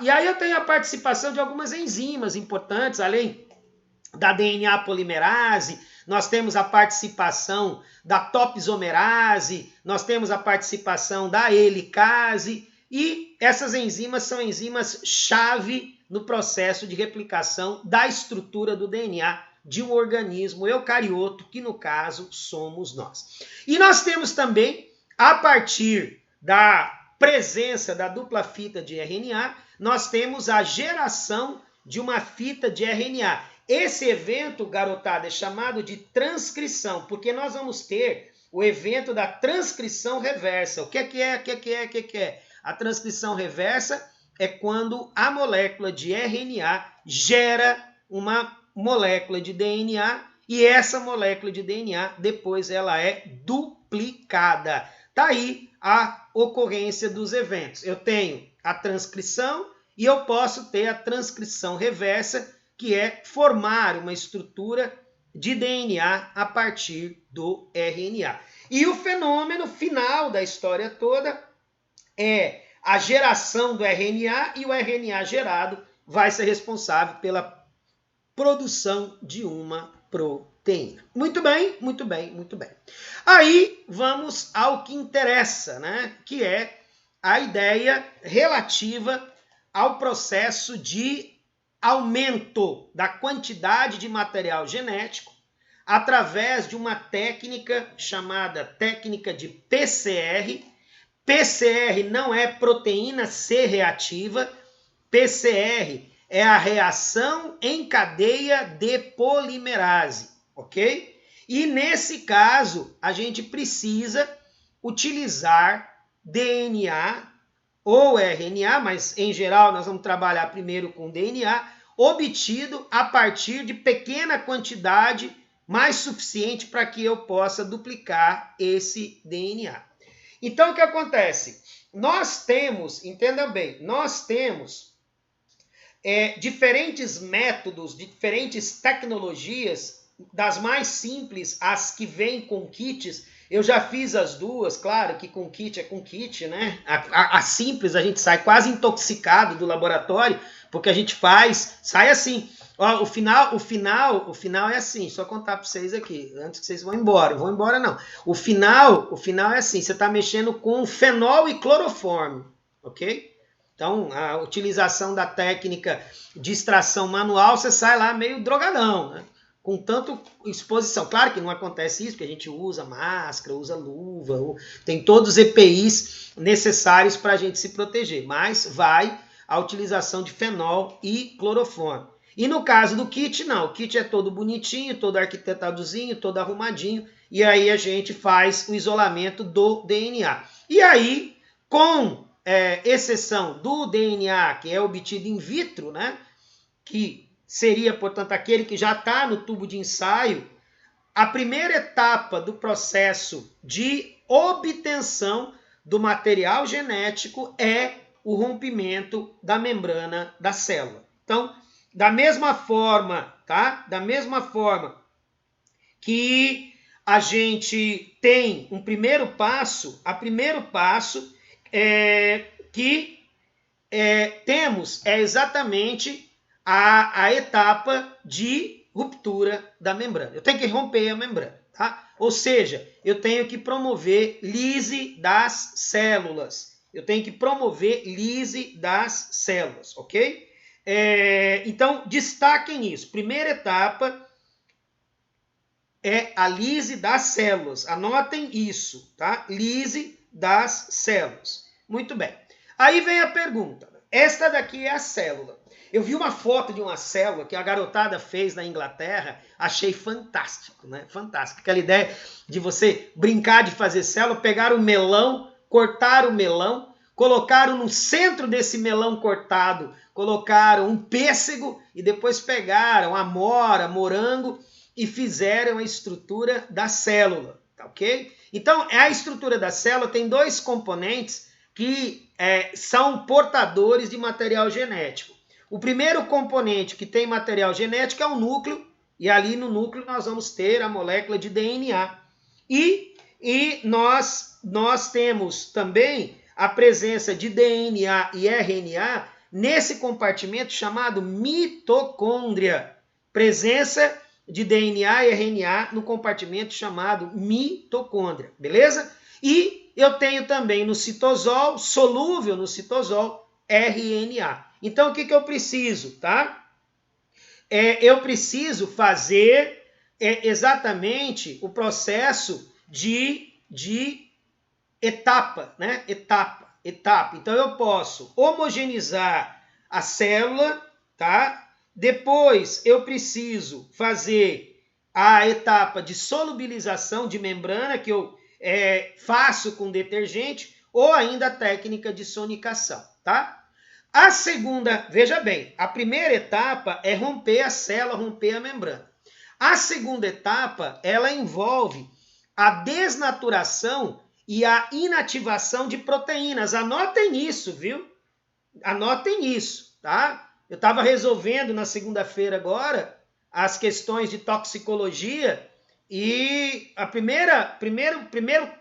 Speaker 1: E aí eu tenho a participação de algumas enzimas importantes, além da DNA polimerase, nós temos a participação da topoisomerase, nós temos a participação da helicase, e essas enzimas são enzimas-chave no processo de replicação da estrutura do DNA de um organismo eucarioto, que no caso somos nós. E nós temos também, a partir da presença da dupla fita de RNA, nós temos a geração de uma fita de RNA. Esse evento, garotada, é chamado de transcrição, porque nós vamos ter o evento da transcrição reversa. O que é? A transcrição reversa é quando a molécula de RNA gera uma molécula de DNA e essa molécula de DNA depois ela é duplicada. Tá aí a ocorrência dos eventos. Eu tenho a transcrição e eu posso ter a transcrição reversa, que é formar uma estrutura de DNA a partir do RNA. E o fenômeno final da história toda é a geração do RNA, e o RNA gerado vai ser responsável pela produção de uma proteína. Muito bem. Aí vamos ao que interessa, né? Que é a ideia relativa ao processo de aumento da quantidade de material genético através de uma técnica chamada técnica de PCR. PCR não é proteína C reativa, PCR é a reação em cadeia de polimerase, ok? E nesse caso, a gente precisa utilizar DNA ou RNA, mas em geral nós vamos trabalhar primeiro com DNA, obtido a partir de pequena quantidade, mais suficiente para que eu possa duplicar esse DNA. Então, o que acontece? Nós temos, entenda bem, diferentes métodos, diferentes tecnologias, das mais simples, as que vêm com kits. Eu já fiz as duas, claro que com kit é com kit, né? A simples a gente sai quase intoxicado do laboratório, porque a gente sai assim. Ó, o final é assim, só contar para vocês aqui, antes que vocês vão embora. Vão embora não. O final é assim, você está mexendo com fenol e cloroforme, ok? Então, a utilização da técnica de extração manual, você sai lá meio drogadão, né? com tanta exposição. Claro que não acontece isso, porque a gente usa máscara, usa luva, tem todos os EPIs necessários para a gente se proteger, mas vai a utilização de fenol e cloroforme. E no caso do kit, não. O kit é todo bonitinho, todo arquitetadozinho, todo arrumadinho, e aí a gente faz o isolamento do DNA. E aí, com exceção do DNA que é obtido in vitro, né, que seria, portanto, aquele que já está no tubo de ensaio, a primeira etapa do processo de obtenção do material genético é o rompimento da membrana da célula. Então, da mesma forma, tá? Da mesma forma que a gente tem um primeiro passo, que temos exatamente a etapa de ruptura da membrana. Eu tenho que romper a membrana, tá? Ou seja, eu tenho que promover lise das células. Ok? Então, destaquem isso. Primeira etapa é a lise das células. Anotem isso, tá? Lise das células. Muito bem. Aí vem a pergunta. Esta daqui é a célula. Eu vi uma foto de uma célula que a garotada fez na Inglaterra, achei fantástico, né? Fantástico. Aquela ideia de você brincar de fazer célula, pegar um melão, cortar o melão, colocaram no centro desse melão cortado, colocaram um pêssego e depois pegaram amora, morango e fizeram a estrutura da célula, tá ok? Então, a estrutura da célula tem dois componentes que são portadores de material genético. O primeiro componente que tem material genético é o núcleo, e ali no núcleo nós vamos ter a molécula de DNA. E nós temos também a presença de DNA e RNA nesse compartimento chamado mitocôndria. Presença de DNA e RNA no compartimento chamado mitocôndria, beleza? E eu tenho também no citosol, solúvel no citosol, RNA. Então, o que eu preciso, tá? Eu preciso fazer exatamente o processo de etapa, né? Etapa. Então, eu posso homogeneizar a célula, tá? Depois, eu preciso fazer a etapa de solubilização de membrana, que eu faço com detergente, ou ainda a técnica de sonicação, tá? A segunda, veja bem, a primeira etapa é romper a célula, romper a membrana. A segunda etapa, ela envolve a desnaturação e a inativação de proteínas. Anotem isso, viu? Anotem isso, tá? Eu estava resolvendo na segunda-feira agora as questões de toxicologia e a primeira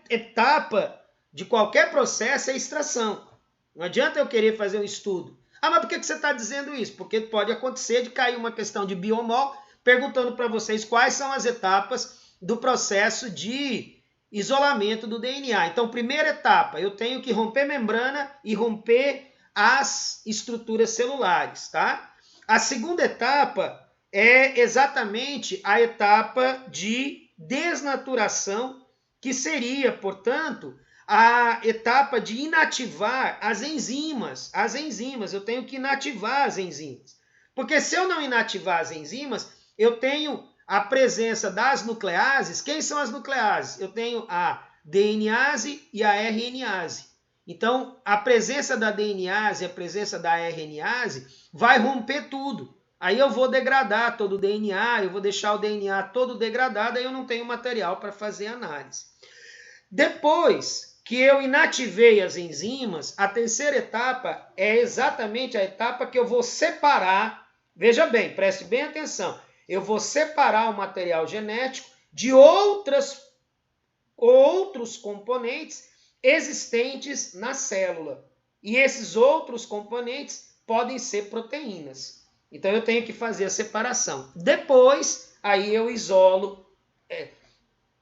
Speaker 1: etapa de qualquer processo é a extração. Não adianta eu querer fazer um estudo. Ah, mas por que você está dizendo isso? Porque pode acontecer de cair uma questão de biomol perguntando para vocês quais são as etapas do processo de isolamento do DNA. Então, primeira etapa, eu tenho que romper membrana e romper as estruturas celulares, tá? A segunda etapa é exatamente a etapa de desnaturação, que seria, portanto, a etapa de inativar as enzimas. As enzimas, eu tenho que inativar as enzimas. Porque se eu não inativar as enzimas, eu tenho a presença das nucleases. Quem são as nucleases? Eu tenho a DNase e a RNase. Então, a presença da DNase e a presença da RNase vai romper tudo. Aí eu vou degradar todo o DNA, eu vou deixar o DNA todo degradado, aí eu não tenho material para fazer análise. Depois que eu inativei as enzimas, a terceira etapa é exatamente a etapa que eu vou separar. Veja bem, preste bem atenção. Eu vou separar o material genético de outros componentes existentes na célula. E esses outros componentes podem ser proteínas. Então eu tenho que fazer a separação. Depois, aí eu isolo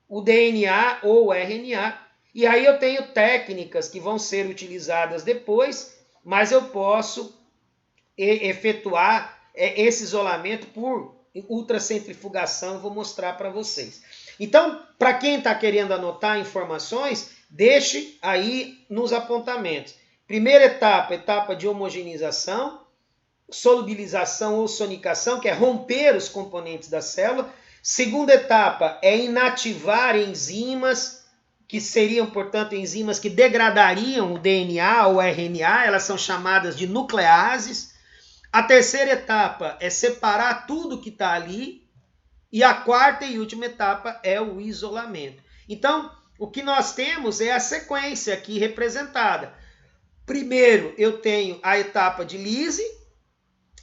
Speaker 1: o DNA ou o RNA. E aí eu tenho técnicas que vão ser utilizadas depois, mas eu posso efetuar esse isolamento por ultracentrifugação, eu vou mostrar para vocês. Então, para quem está querendo anotar informações, deixe aí nos apontamentos. Primeira etapa, etapa de homogeneização, solubilização ou sonicação, que é romper os componentes da célula. Segunda etapa é inativar enzimas, que seriam, portanto, enzimas que degradariam o DNA ou o RNA, elas são chamadas de nucleases. A terceira etapa é separar tudo que está ali. E a quarta e última etapa é o isolamento. Então, o que nós temos é a sequência aqui representada. Primeiro, eu tenho a etapa de lise.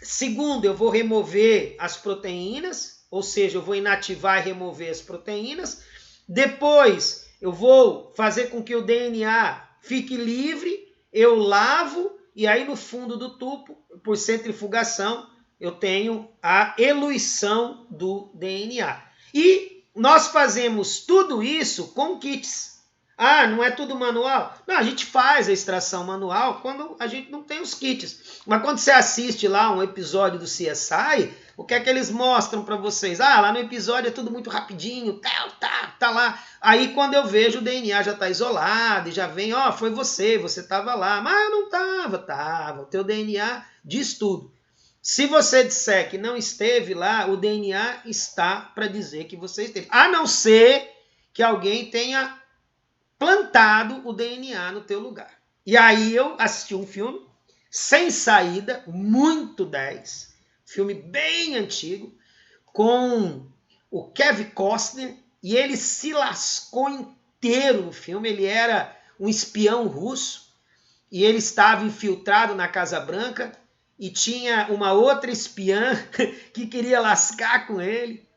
Speaker 1: Segundo, eu vou remover as proteínas, ou seja, eu vou inativar e remover as proteínas. Depois, eu vou fazer com que o DNA fique livre, eu lavo, e aí no fundo do tubo, por centrifugação, eu tenho a eluição do DNA. E nós fazemos tudo isso com kits. Ah, não é tudo manual? Não, a gente faz a extração manual quando a gente não tem os kits. Mas quando você assiste lá um episódio do CSI, o que é que eles mostram para vocês? Ah, lá no episódio é tudo muito rapidinho, tá lá. Aí quando eu vejo o DNA já está isolado e já vem, ó, foi você estava lá. Mas eu não tava. O teu DNA diz tudo. Se você disser que não esteve lá, o DNA está para dizer que você esteve. A não ser que alguém tenha plantado o DNA no teu lugar. E aí eu assisti um filme sem saída, muito 10, filme bem antigo, com o Kevin Costner, e ele se lascou inteiro no filme. Ele era um espião russo, e ele estava infiltrado na Casa Branca, e tinha uma outra espiã que queria lascar com ele,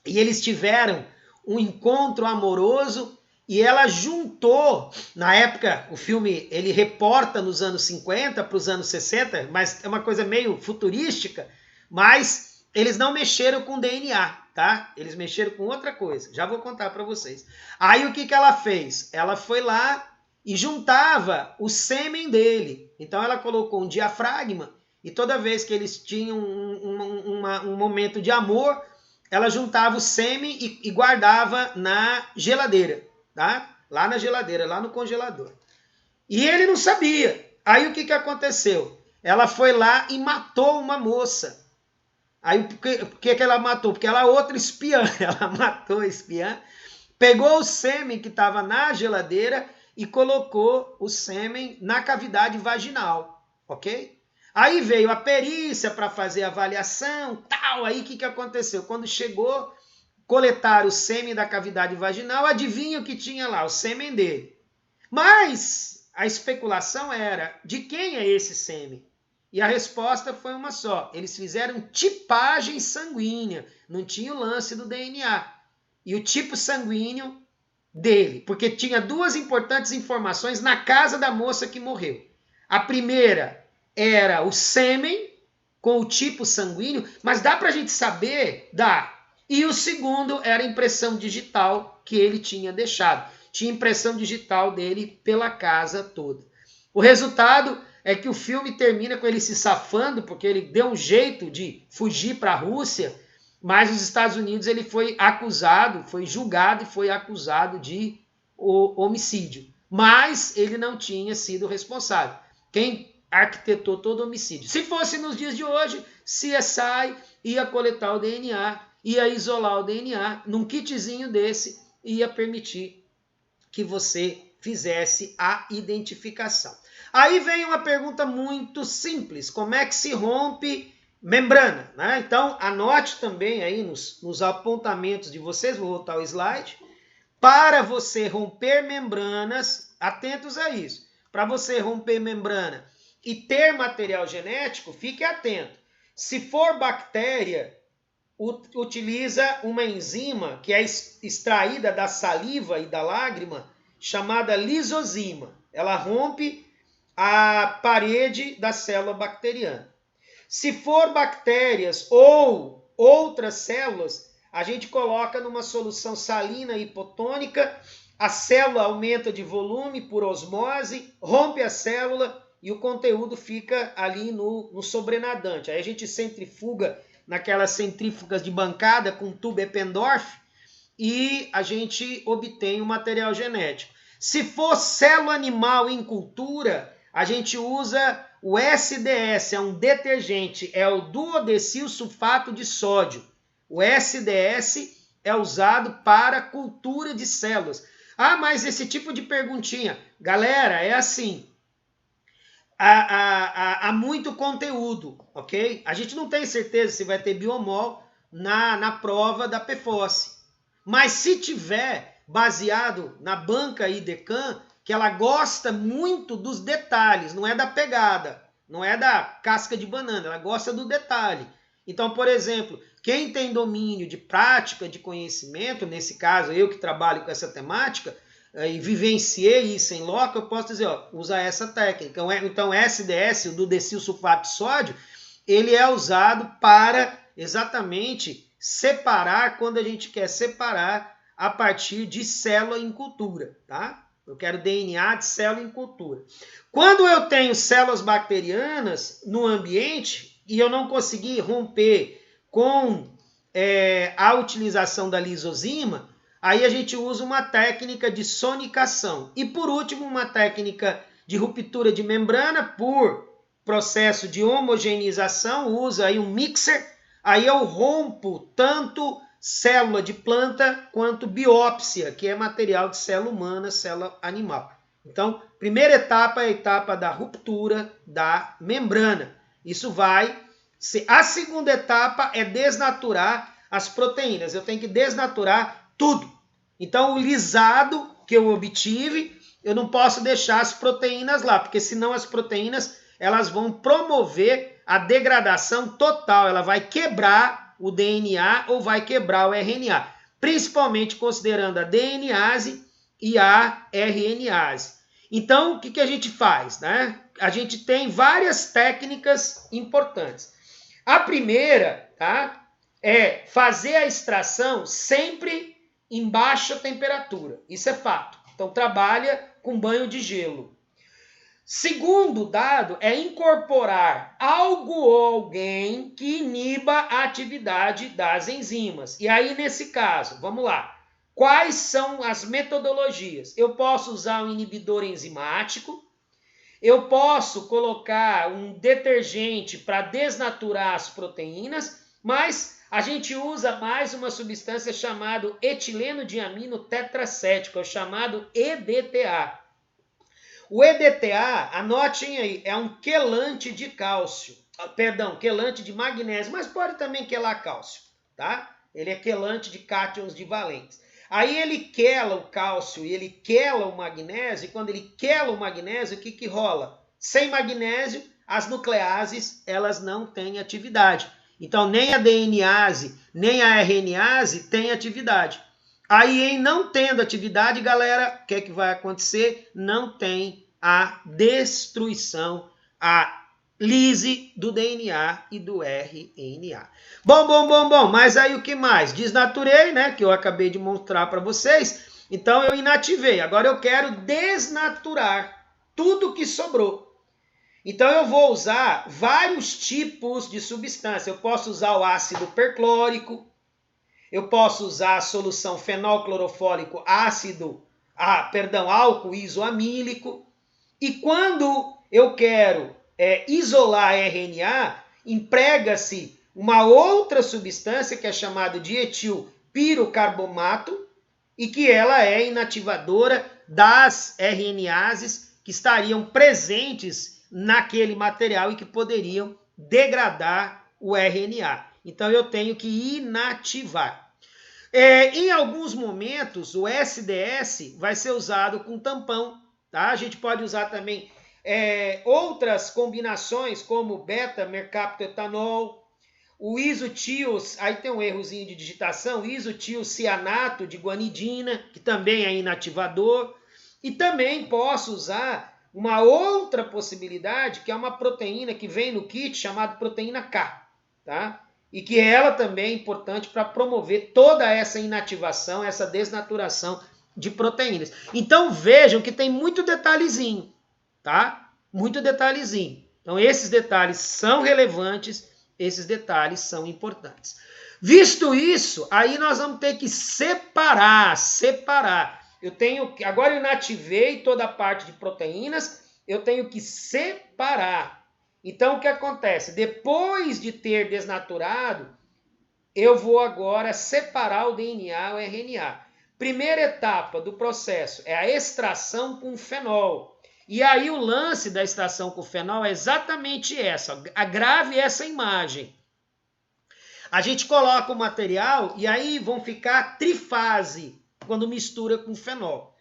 Speaker 1: e eles tiveram um encontro amoroso, e ela juntou, na época, o filme, ele reporta nos anos 50 para os anos 60, mas é uma coisa meio futurística, mas eles não mexeram com DNA, tá? Eles mexeram com outra coisa, já vou contar para vocês. Aí o que ela fez? Ela foi lá e juntava o sêmen dele. Então ela colocou um diafragma, e toda vez que eles tinham um momento de amor, ela juntava o sêmen e guardava na geladeira. Tá? Lá na geladeira, lá no congelador. E ele não sabia. Aí o que aconteceu? Ela foi lá e matou uma moça. Aí por que ela matou? Porque ela é outra espiã. Ela matou a espiã, pegou o sêmen que estava na geladeira e colocou o sêmen na cavidade vaginal. Ok? Aí veio a perícia para fazer a avaliação, tal. Aí o que aconteceu? Quando chegou, coletar o sêmen da cavidade vaginal, adivinha o que tinha lá? O sêmen dele. Mas a especulação era, de quem é esse sêmen? E a resposta foi uma só. Eles fizeram tipagem sanguínea, não tinha o lance do DNA. E o tipo sanguíneo dele, porque tinha duas importantes informações na casa da moça que morreu. A primeira era o sêmen com o tipo sanguíneo, mas dá pra gente saber? Dá. E o segundo era a impressão digital que ele tinha deixado. Tinha impressão digital dele pela casa toda. O resultado é que o filme termina com ele se safando, porque ele deu um jeito de fugir para a Rússia, mas nos Estados Unidos ele foi acusado, foi julgado e foi acusado de homicídio. Mas ele não tinha sido responsável. Quem arquitetou todo o homicídio? Se fosse nos dias de hoje, CSI ia coletar o DNA, ia isolar o DNA num kitzinho desse e ia permitir que você fizesse a identificação. Aí vem uma pergunta muito simples: como é que se rompe membrana? Né? Então, anote também aí nos apontamentos de vocês, vou voltar ao slide, para você romper membranas, atentos a isso, para você romper membrana e ter material genético, fique atento. Se for bactéria, utiliza uma enzima que é extraída da saliva e da lágrima, chamada lisozima. Ela rompe a parede da célula bacteriana. Se for bactérias ou outras células, a gente coloca numa solução salina hipotônica, a célula aumenta de volume por osmose, rompe a célula e o conteúdo fica ali no sobrenadante. Aí a gente centrifuga naquelas centrífugas de bancada com tubo Eppendorf, e a gente obtém o material genético. Se for célula animal em cultura, a gente usa o SDS, é um detergente, é o duodecil sulfato de sódio. O SDS é usado para cultura de células. Ah, mas esse tipo de perguntinha, galera, é assim, há muito conteúdo, ok? A gente não tem certeza se vai ter biomol na prova da PFOS. Mas se tiver, baseado na banca IDECAM, que ela gosta muito dos detalhes, não é da pegada, não é da casca de banana, ela gosta do detalhe. Então, por exemplo, quem tem domínio de prática, de conhecimento, nesse caso eu que trabalho com essa temática, e vivenciei isso em loco, eu posso dizer, ó, usa essa técnica. Então, SDS, o duodecil sulfato de sódio, ele é usado para exatamente separar, quando a gente quer separar a partir de célula em cultura, tá? Eu quero DNA de célula em cultura. Quando eu tenho células bacterianas no ambiente e eu não consegui romper com a utilização da lisozima, aí a gente usa uma técnica de sonicação. E por último, uma técnica de ruptura de membrana por processo de homogeneização, usa aí um mixer, aí eu rompo tanto célula de planta quanto biópsia, que é material de célula humana, célula animal. Então, primeira etapa é a etapa da ruptura da membrana. Isso vai ser... A segunda etapa é desnaturar as proteínas. Eu tenho que desnaturar tudo. Então, o lisado que eu obtive, eu não posso deixar as proteínas lá, porque senão as proteínas elas vão promover a degradação total. Ela vai quebrar o DNA ou vai quebrar o RNA, principalmente considerando a DNase e a RNase. Então, o que a gente faz, né? A gente tem várias técnicas importantes. A primeira, tá, é fazer a extração sempre em baixa temperatura. Isso é fato. Então, trabalha com banho de gelo. Segundo dado é incorporar algo ou alguém que iniba a atividade das enzimas. E aí, nesse caso, vamos lá. Quais são as metodologias? Eu posso usar um inibidor enzimático, eu posso colocar um detergente para desnaturar as proteínas, mas a gente usa mais uma substância chamada etileno diamino tetracético, é o chamado EDTA. O EDTA, anotem aí, é um quelante de cálcio, quelante de magnésio, mas pode também quelar cálcio, tá? Ele é quelante de cátions divalentes. Aí ele quela o cálcio e ele quela o magnésio, e quando ele quela o magnésio, o que rola? Sem magnésio, as nucleases, elas não têm atividade. Então, nem a DNase, nem a RNase têm atividade. Aí, em não tendo atividade, galera, o que é que vai acontecer? Não tem a destruição, a lise do DNA e do RNA. Bom, mas aí o que mais? Desnaturei, né, que eu acabei de mostrar para vocês, então eu inativei. Agora eu quero desnaturar tudo que sobrou. Então eu vou usar vários tipos de substância. Eu posso usar o ácido perclórico, eu posso usar a solução fenol clorofólico álcool isoamílico. E quando eu quero isolar RNA, emprega-se uma outra substância que é chamada de etilpirocarbomato e que ela é inativadora das RNases que estariam presentes naquele material e que poderiam degradar o RNA. Então eu tenho que inativar. Em alguns momentos o SDS vai ser usado com tampão, tá? A gente pode usar também outras combinações como beta-mercaptoetanol, o isotil, aí tem um errozinho de digitação, isotilcianato de guanidina, que também é inativador, e também posso usar uma outra possibilidade, que é uma proteína que vem no kit chamada proteína K, tá? E que ela também é importante para promover toda essa inativação, essa desnaturação de proteínas. Então vejam que tem muito detalhezinho, tá? Muito detalhezinho. Então esses detalhes são relevantes esses detalhes são importantes. Visto isso, aí nós vamos ter que separar. Agora eu inativei toda a parte de proteínas, eu tenho que separar. Então o que acontece? Depois de ter desnaturado, eu vou agora separar o DNA e o RNA. Primeira etapa do processo é a extração com fenol. E aí o lance da extração com fenol é exatamente essa. Grave essa imagem. A gente coloca o material e aí vão ficar trifase quando mistura com fenol.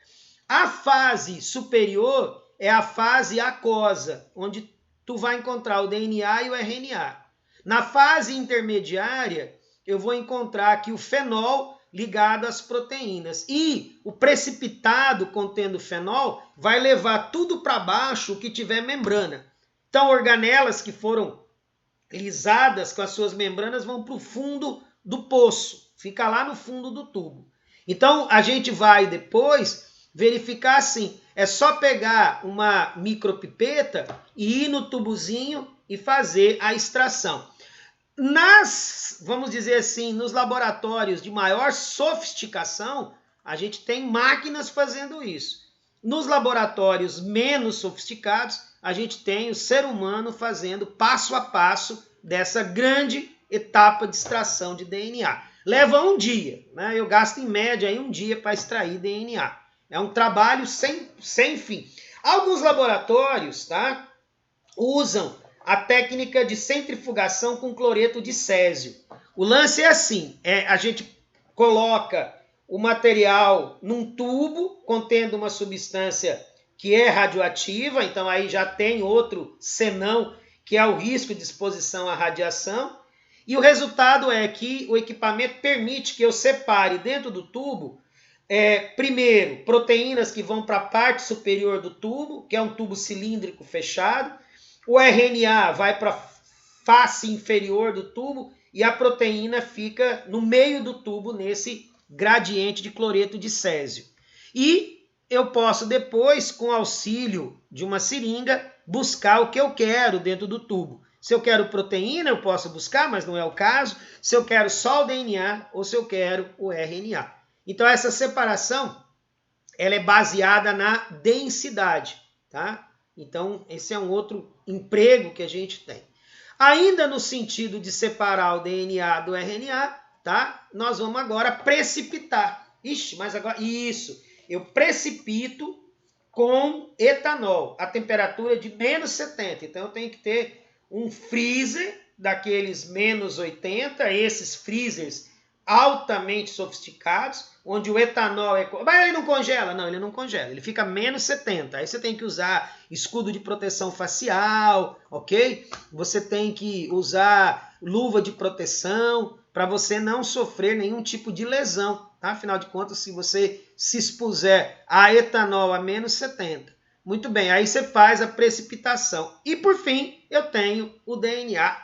Speaker 1: A fase superior é a fase aquosa, onde tu vai encontrar o DNA e o RNA. Na fase intermediária, eu vou encontrar aqui o fenol ligado às proteínas. E o precipitado contendo fenol vai levar tudo para baixo o que tiver membrana. Então, organelas que foram lisadas com as suas membranas vão para o fundo do poço. Fica lá no fundo do tubo. Então, a gente vai depois verificar assim. É só pegar uma micropipeta e ir no tubozinho e fazer a extração. Vamos dizer assim, nos laboratórios de maior sofisticação, a gente tem máquinas fazendo isso. Nos laboratórios menos sofisticados, a gente tem o ser humano fazendo passo a passo dessa grande etapa de extração de DNA. Leva um dia, né? Eu gasto em média aí um dia para extrair DNA. É um trabalho sem fim. Alguns laboratórios, tá, usam a técnica de centrifugação com cloreto de césio. O lance é assim, a gente coloca o material num tubo contendo uma substância que é radioativa, então aí já tem outro senão, que é o risco de exposição à radiação, e o resultado é que o equipamento permite que eu separe dentro do tubo, primeiro, proteínas que vão para a parte superior do tubo, que é um tubo cilíndrico fechado, o RNA vai para a face inferior do tubo e a proteína fica no meio do tubo nesse gradiente de cloreto de césio. E eu posso depois, com auxílio de uma seringa, buscar o que eu quero dentro do tubo. Se eu quero proteína, eu posso buscar, mas não é o caso. Se eu quero só o DNA ou se eu quero o RNA. Então essa separação ela é baseada na densidade, tá? Então esse é um outro emprego que a gente tem. Ainda no sentido de separar o DNA do RNA, tá? Nós vamos agora precipitar. Ixi, mas agora... Isso. Eu precipito com etanol a temperatura de menos 70. Então eu tenho que ter um freezer daqueles menos 80, esses freezers altamente sofisticados, onde o etanol é... Mas ele não congela? Não, ele não congela. Ele fica menos 70. Aí você tem que usar escudo de proteção facial, ok? Você tem que usar luva de proteção para você não sofrer nenhum tipo de lesão, tá? Afinal de contas, se você se expuser a etanol a menos 70. Muito bem, aí você faz a precipitação. E por fim, eu tenho o DNA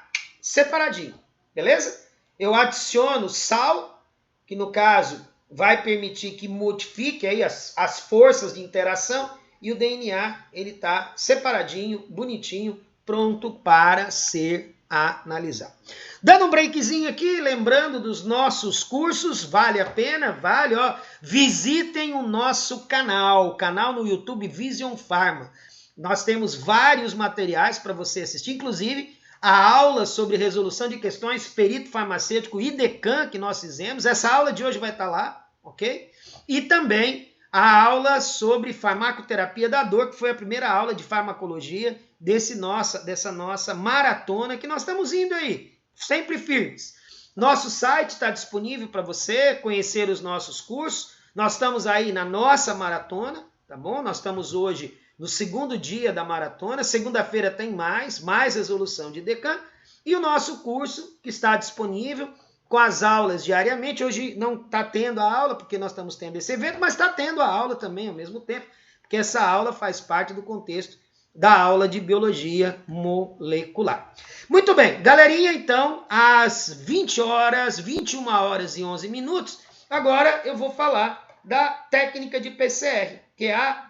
Speaker 1: separadinho, beleza? Eu adiciono sal, que no caso vai permitir que modifique aí as forças de interação, e o DNA ele está separadinho, bonitinho, pronto para ser analisado. Dando um breakzinho aqui, lembrando dos nossos cursos, vale a pena, vale, ó, visitem o nosso canal no YouTube Vision Pharma. Nós temos vários materiais para você assistir, inclusive a aula sobre resolução de questões perito farmacêutico IDECAN que nós fizemos. Essa aula de hoje vai estar lá, ok? E também a aula sobre farmacoterapia da dor, que foi a primeira aula de farmacologia dessa nossa maratona que nós estamos indo aí, sempre firmes. Nosso site está disponível para você conhecer os nossos cursos. Nós estamos aí na nossa maratona, tá bom? Nós estamos hoje no segundo dia da maratona. Segunda-feira tem mais resolução de IDECAN. E o nosso curso que está disponível com as aulas diariamente. Hoje não está tendo a aula, porque nós estamos tendo esse evento, mas está tendo a aula também ao mesmo tempo, porque essa aula faz parte do contexto da aula de biologia molecular. Muito bem, galerinha, então, às 21 horas e 11 minutos, agora eu vou falar da técnica de PCR, que é a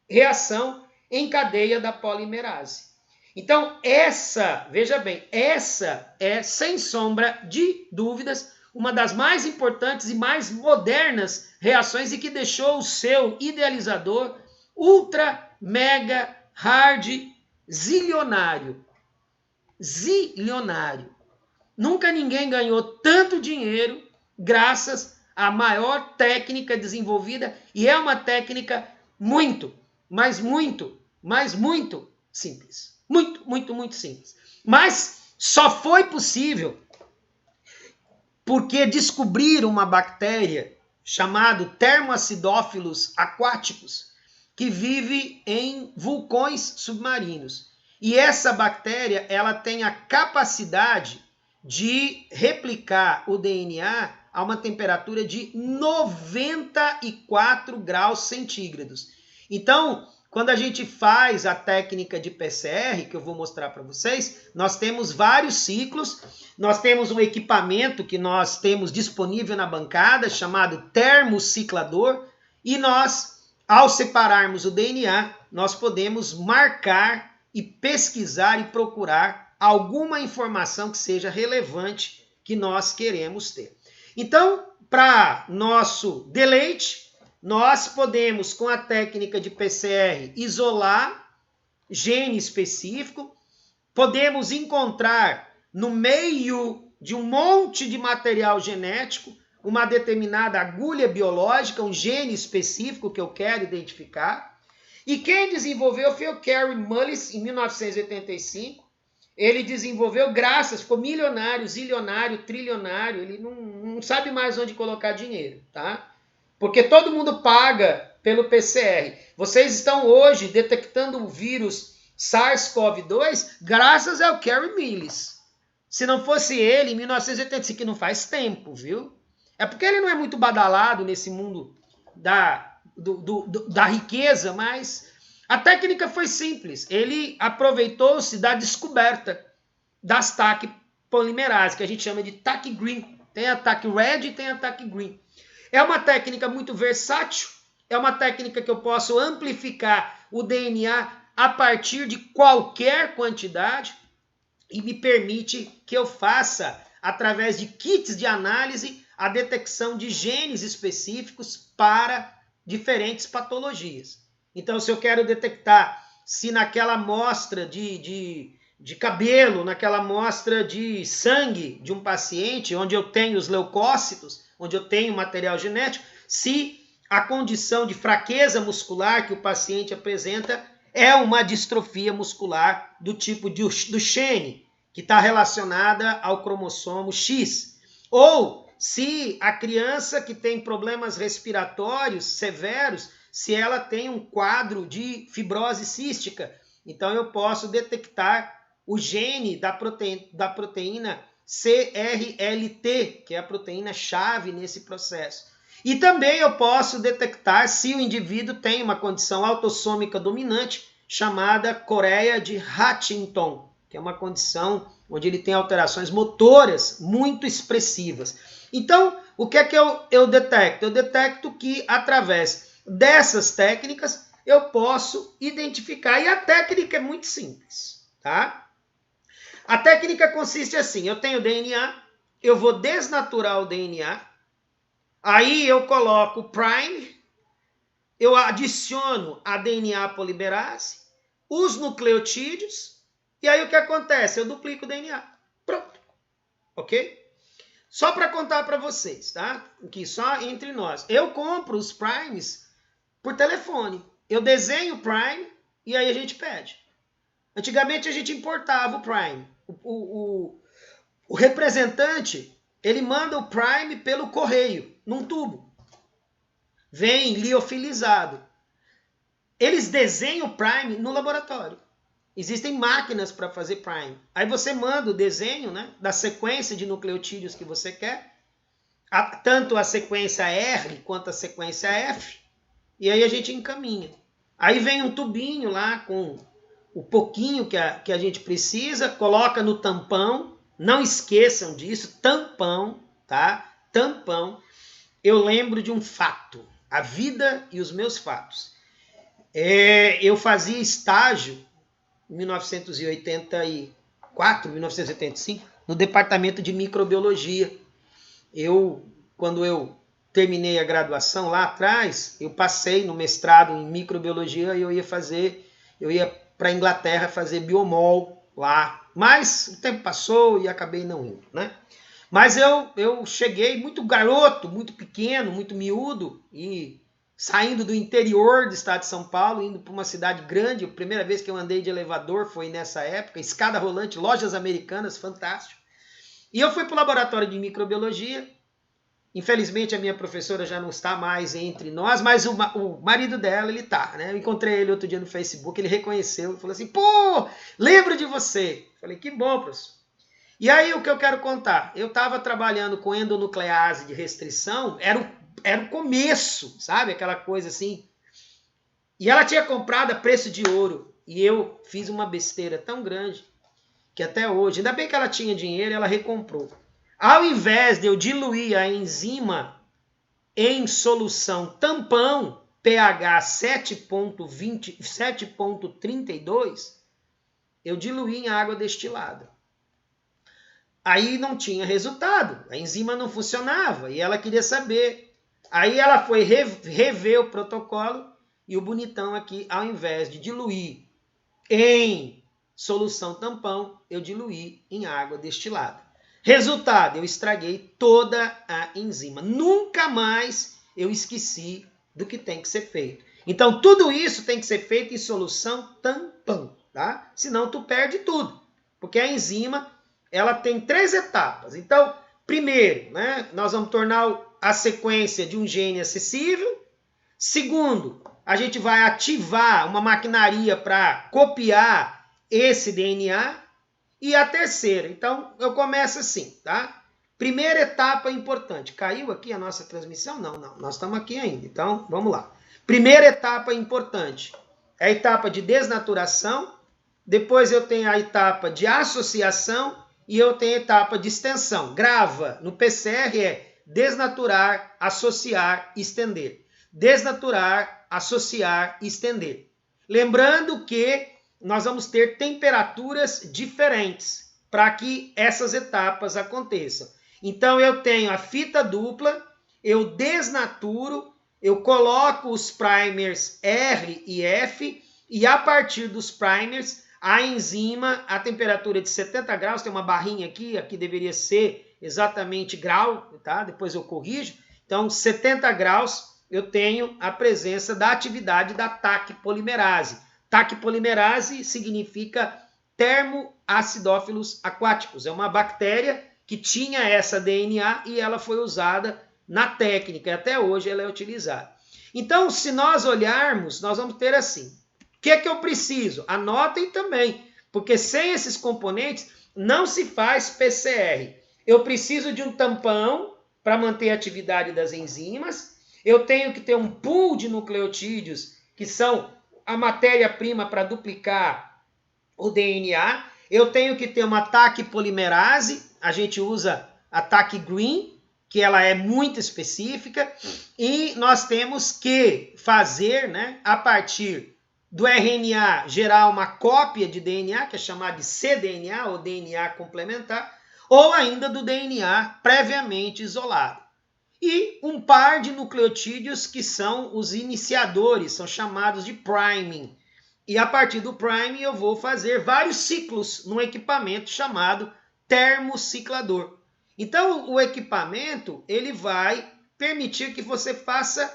Speaker 1: reação em cadeia da polimerase. Então, veja bem, essa é, sem sombra de dúvidas, uma das mais importantes e mais modernas reações e que deixou o seu idealizador ultra, mega, hard, zilionário. Zilionário. Nunca ninguém ganhou tanto dinheiro graças à maior técnica desenvolvida e é uma técnica muito, mas muito simples. Muito simples. Mas só foi possível porque descobriram uma bactéria chamada termoacidófilos aquáticos que vive em vulcões submarinos. E essa bactéria, ela tem a capacidade de replicar o DNA a uma temperatura de 94 graus centígrados. Então, quando a gente faz a técnica de PCR, que eu vou mostrar para vocês, nós temos vários ciclos, nós temos um equipamento que nós temos disponível na bancada, chamado termociclador, e nós, ao separarmos o DNA, nós podemos marcar e pesquisar e procurar alguma informação que seja relevante que nós queremos ter. Então, para nosso deleite, nós podemos, com a técnica de PCR, isolar gene específico, podemos encontrar no meio de um monte de material genético uma determinada agulha biológica, um gene específico que eu quero identificar. E quem desenvolveu foi o Kary Mullis, em 1985. Ele desenvolveu ficou milionário, zilionário, trilionário, ele não sabe mais onde colocar dinheiro, tá? Porque todo mundo paga pelo PCR. Vocês estão hoje detectando o vírus SARS-CoV-2 graças ao Kary Mullis. Se não fosse ele, em 1985, que não faz tempo, viu? É porque ele não é muito badalado nesse mundo da riqueza, mas a técnica foi simples. Ele aproveitou-se da descoberta das TAC polimerase, que a gente chama de TAC green. Tem a TAC red e tem a TAC green. É uma técnica muito versátil, é uma técnica que eu posso amplificar o DNA a partir de qualquer quantidade e me permite que eu faça, através de kits de análise, a detecção de genes específicos para diferentes patologias. Então, se eu quero detectar se naquela amostra de cabelo, naquela amostra de sangue de um paciente, onde eu tenho os leucócitos, onde eu tenho material genético, se a condição de fraqueza muscular que o paciente apresenta é uma distrofia muscular do tipo do Duchenne, que está relacionada ao cromossomo X. Ou se a criança que tem problemas respiratórios severos, se ela tem um quadro de fibrose cística. Então eu posso detectar o gene da proteína CRLT, que é a proteína-chave nesse processo. E também eu posso detectar se o indivíduo tem uma condição autossômica dominante chamada coreia de Huntington, que é uma condição onde ele tem alterações motoras muito expressivas. Então, o que é que eu detecto? Eu detecto que, através dessas técnicas, eu posso identificar. E a técnica é muito simples, tá? A técnica consiste assim, eu tenho DNA, eu vou desnaturar o DNA, aí eu coloco o prime, eu adiciono a DNA polimerase, os nucleotídeos, e aí o que acontece? Eu duplico o DNA. Pronto. Ok? Só para contar para vocês, tá? Aqui só entre nós. Eu compro os primes por telefone. Eu desenho o prime e aí a gente pede. Antigamente a gente importava o prime. O representante, ele manda o prime pelo correio, num tubo. Vem liofilizado. Eles desenham o prime no laboratório. Existem máquinas para fazer prime. Aí você manda o desenho, né, da sequência de nucleotídeos que você quer, tanto a sequência R quanto a sequência F, e aí a gente encaminha. Aí vem um tubinho lá com o pouquinho que a gente precisa, coloca no tampão, não esqueçam disso, tampão, tá? Tampão. Eu lembro de um fato, a vida e os meus fatos. Eu fazia estágio em 1984, 1985, no departamento de microbiologia. Quando eu terminei a graduação lá atrás, eu passei no mestrado em microbiologia e eu ia para a Inglaterra fazer biomol lá. Mas o tempo passou e acabei não indo, né? Mas eu cheguei muito garoto, muito pequeno, muito miúdo, e saindo do interior do estado de São Paulo, indo para uma cidade grande. A primeira vez que eu andei de elevador foi nessa época, escada rolante, lojas americanas, fantástico. E eu fui para o laboratório de microbiologia. Infelizmente a minha professora já não está mais entre nós, mas o marido dela, ele tá, né? Eu encontrei ele outro dia no Facebook, ele reconheceu e falou assim, pô, lembro de você. Falei, que bom, professor. E aí o que eu quero contar, eu estava trabalhando com endonuclease de restrição, era o começo, sabe? Aquela coisa assim. E ela tinha comprado a preço de ouro. E eu fiz uma besteira tão grande que até hoje, ainda bem que ela tinha dinheiro, ela recomprou. Ao invés de eu diluir a enzima em solução tampão, pH 7.32, eu diluí em água destilada. Aí não tinha resultado, a enzima não funcionava e ela queria saber. Aí ela foi rever o protocolo e o bonitão aqui, ao invés de diluir em solução tampão, eu diluí em água destilada. Resultado, eu estraguei toda a enzima. Nunca mais eu esqueci do que tem que ser feito. Então tudo isso tem que ser feito em solução tampão, tá? Senão tu perde tudo, porque a enzima ela tem 3 etapas. Então, primeiro, né, nós vamos tornar a sequência de um gene acessível. Segundo, a gente vai ativar uma maquinaria para copiar esse DNA. E a terceira, então, eu começo assim, tá? Primeira etapa importante. Caiu aqui a nossa transmissão? Não, nós estamos aqui ainda. Então, vamos lá. Primeira etapa importante é a etapa de desnaturação. Depois eu tenho a etapa de associação. E eu tenho a etapa de extensão. Grava no PCR é desnaturar, associar, estender. Desnaturar, associar, estender. Lembrando que nós vamos ter temperaturas diferentes para que essas etapas aconteçam. Então eu tenho a fita dupla, eu desnaturo, eu coloco os primers R e F e a partir dos primers a enzima, a temperatura de 70 graus, tem uma barrinha aqui deveria ser exatamente grau, tá? Depois eu corrijo. Então, 70 graus, eu tenho a presença da atividade da TAC polimerase. TAC polimerase significa termoacidófilos aquáticos. É uma bactéria que tinha essa DNA e ela foi usada na técnica, e até hoje ela é utilizada. Então, se nós olharmos, nós vamos ter assim. O que é que eu preciso? Anotem também, porque sem esses componentes não se faz PCR. Eu preciso de um tampão para manter a atividade das enzimas. Eu tenho que ter um pool de nucleotídeos, que são a matéria-prima para duplicar o DNA. Eu tenho que ter uma TAC polimerase, a gente usa a TAC green, que ela é muito específica, e nós temos que fazer, né, a partir do RNA gerar uma cópia de DNA, que é chamada de cDNA, ou DNA complementar, ou ainda do DNA previamente isolado. E um par de nucleotídeos que são os iniciadores, são chamados de priming. E a partir do priming eu vou fazer vários ciclos num equipamento chamado termociclador. Então o equipamento ele vai permitir que você faça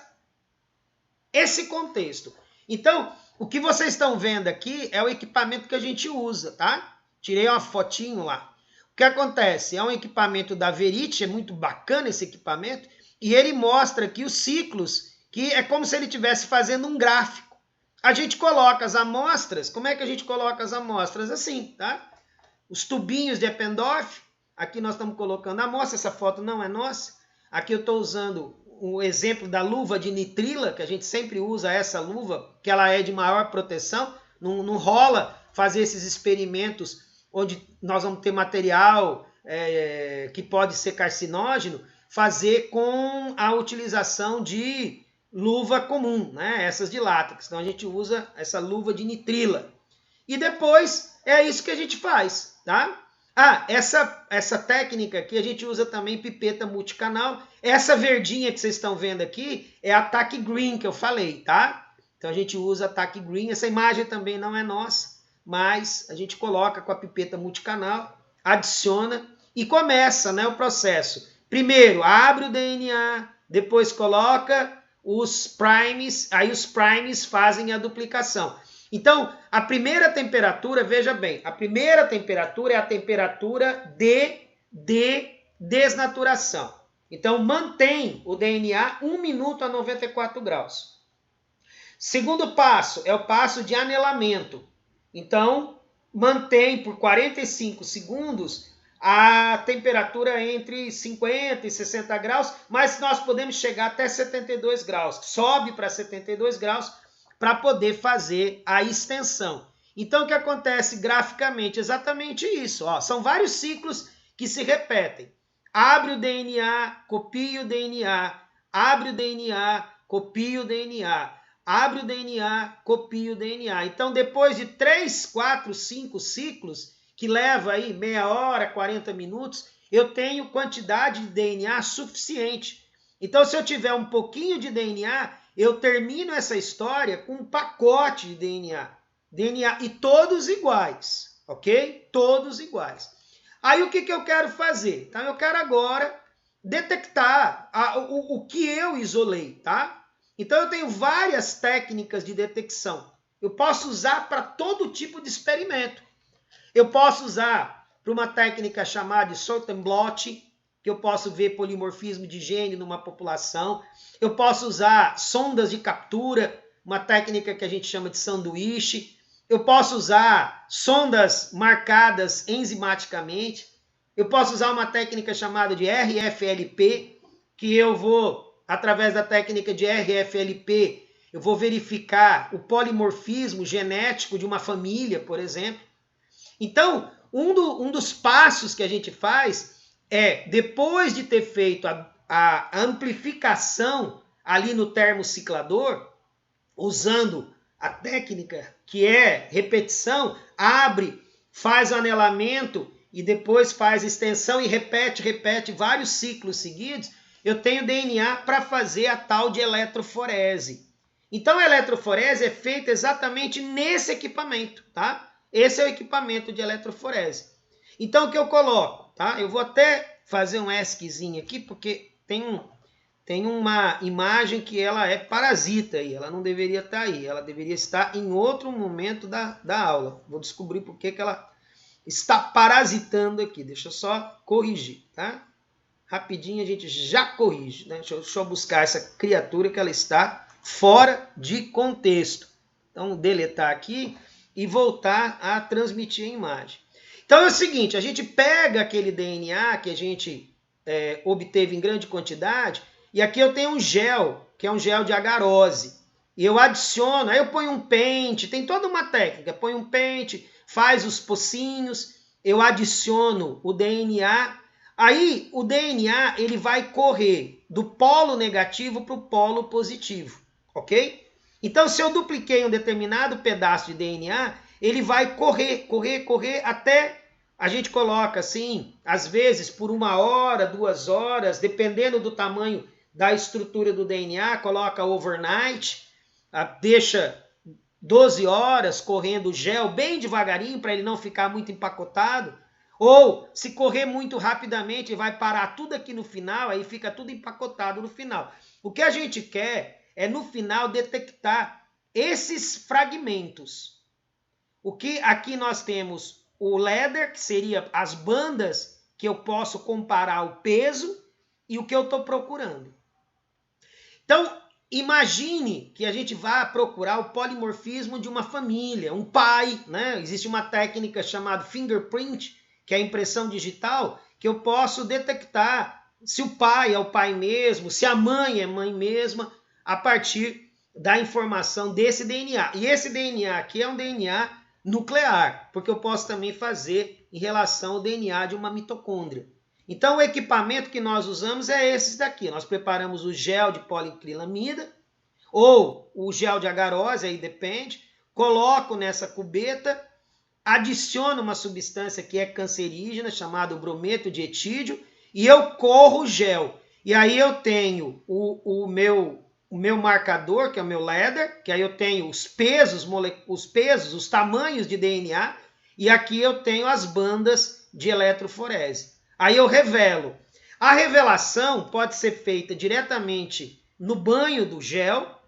Speaker 1: esse contexto. Então, o que vocês estão vendo aqui é o equipamento que a gente usa, tá? Tirei uma fotinho lá. O que acontece? É um equipamento da Verit, é muito bacana esse equipamento, e ele mostra aqui os ciclos, que é como se ele estivesse fazendo um gráfico. A gente coloca as amostras, como é que a gente coloca as amostras? Assim, tá? Os tubinhos de Eppendorf, aqui nós estamos colocando a amostra, essa foto não é nossa. Aqui eu estou usando o exemplo da luva de nitrila, que a gente sempre usa essa luva, que ela é de maior proteção. Não rola fazer esses experimentos onde nós vamos ter material que pode ser carcinógeno, fazer com a utilização de luva comum, né? Essas de látex. Então a gente usa essa luva de nitrila. E depois é isso que a gente faz, tá? Ah, essa técnica aqui a gente usa também pipeta multicanal. Essa verdinha que vocês estão vendo aqui é a TAC Green que eu falei, tá? Então a gente usa a TAC Green. Essa imagem também não é nossa, mas a gente coloca com a pipeta multicanal, adiciona e começa, né, o processo. Primeiro, abre o DNA, depois coloca os primes, aí os primes fazem a duplicação. Então, a primeira temperatura, veja bem, a primeira temperatura é a temperatura de desnaturação. Então, mantém o DNA 1 minuto a 94 graus. Segundo passo é o passo de anelamento. Então, mantém por 45 segundos a temperatura entre 50 e 60 graus, mas nós podemos chegar até 72 graus. Sobe para 72 graus para poder fazer a extensão. Então, o que acontece graficamente? Exatamente isso. Ó, são vários ciclos que se repetem. Abre o DNA, copia o DNA, abre o DNA, copia o DNA, abre o DNA, copia o DNA. Então, depois de 3, 4, 5 ciclos, que leva aí meia hora, 40 minutos, eu tenho quantidade de DNA suficiente. Então, se eu tiver um pouquinho de DNA, eu termino essa história com um pacote de DNA. E todos iguais, ok? Todos iguais. Aí o que eu quero fazer? Então, eu quero agora detectar o que eu isolei, tá? Então, eu tenho várias técnicas de detecção. Eu posso usar para todo tipo de experimento. Eu posso usar para uma técnica chamada de sort and blot, que eu posso ver polimorfismo de gene numa população. Eu posso usar sondas de captura, uma técnica que a gente chama de sanduíche. Eu posso usar sondas marcadas enzimaticamente. Eu posso usar uma técnica chamada de RFLP, que eu vou, através da técnica de RFLP, eu vou verificar o polimorfismo genético de uma família, por exemplo. Então, um dos passos que a gente faz é, depois de ter feito a amplificação ali no termociclador, usando a técnica que é repetição, abre, faz o anelamento e depois faz extensão e repete vários ciclos seguidos, eu tenho DNA para fazer a tal de eletroforese. Então, a eletroforese é feita exatamente nesse equipamento, tá? Esse é o equipamento de eletroforese. Então, o que eu coloco, tá? Eu vou até fazer um ESCzinho aqui, porque tem uma imagem que ela é parasita aí. Ela não deveria estar aí. Ela deveria estar em outro momento da aula. Vou descobrir por que ela está parasitando aqui. Deixa eu só corrigir, tá? Rapidinho a gente já corrige, né? Deixa eu buscar essa criatura que ela está fora de contexto. Então, deletar aqui e voltar a transmitir a imagem. Então é o seguinte, a gente pega aquele DNA que a gente obteve em grande quantidade, e aqui eu tenho um gel, que é um gel de agarose. E eu adiciono, aí eu ponho um pente, tem toda uma técnica, põe um pente, faz os pocinhos, eu adiciono o DNA, aí o DNA ele vai correr do polo negativo para o polo positivo, ok? Então, se eu dupliquei um determinado pedaço de DNA, ele vai correr até a gente coloca assim, às vezes por 1 hora, 2 horas, dependendo do tamanho da estrutura do DNA, coloca overnight, deixa 12 horas correndo o gel bem devagarinho para ele não ficar muito empacotado. Ou se correr muito rapidamente, vai parar tudo aqui no final, aí fica tudo empacotado no final. O que a gente quer é, no final, detectar esses fragmentos. O que aqui nós temos o ladder, que seria as bandas que eu posso comparar o peso e o que eu estou procurando. Então, imagine que a gente vá procurar o polimorfismo de uma família, um pai, né? Existe uma técnica chamada fingerprint, que é a impressão digital, que eu posso detectar se o pai é o pai mesmo, se a mãe é mãe mesma, a partir da informação desse DNA. E esse DNA aqui é um DNA nuclear, porque eu posso também fazer em relação ao DNA de uma mitocôndria. Então, o equipamento que nós usamos é esse daqui. Nós preparamos o gel de poliacrilamida ou o gel de agarose, aí depende. Coloco nessa cubeta adiciono uma substância que é cancerígena, chamada brometo de etídio, e eu corro o gel. E aí eu tenho o meu marcador, que é o meu LEDER, que aí eu tenho os pesos, os tamanhos de DNA, e aqui eu tenho as bandas de eletroforese. Aí eu revelo. A revelação pode ser feita diretamente no banho do gel,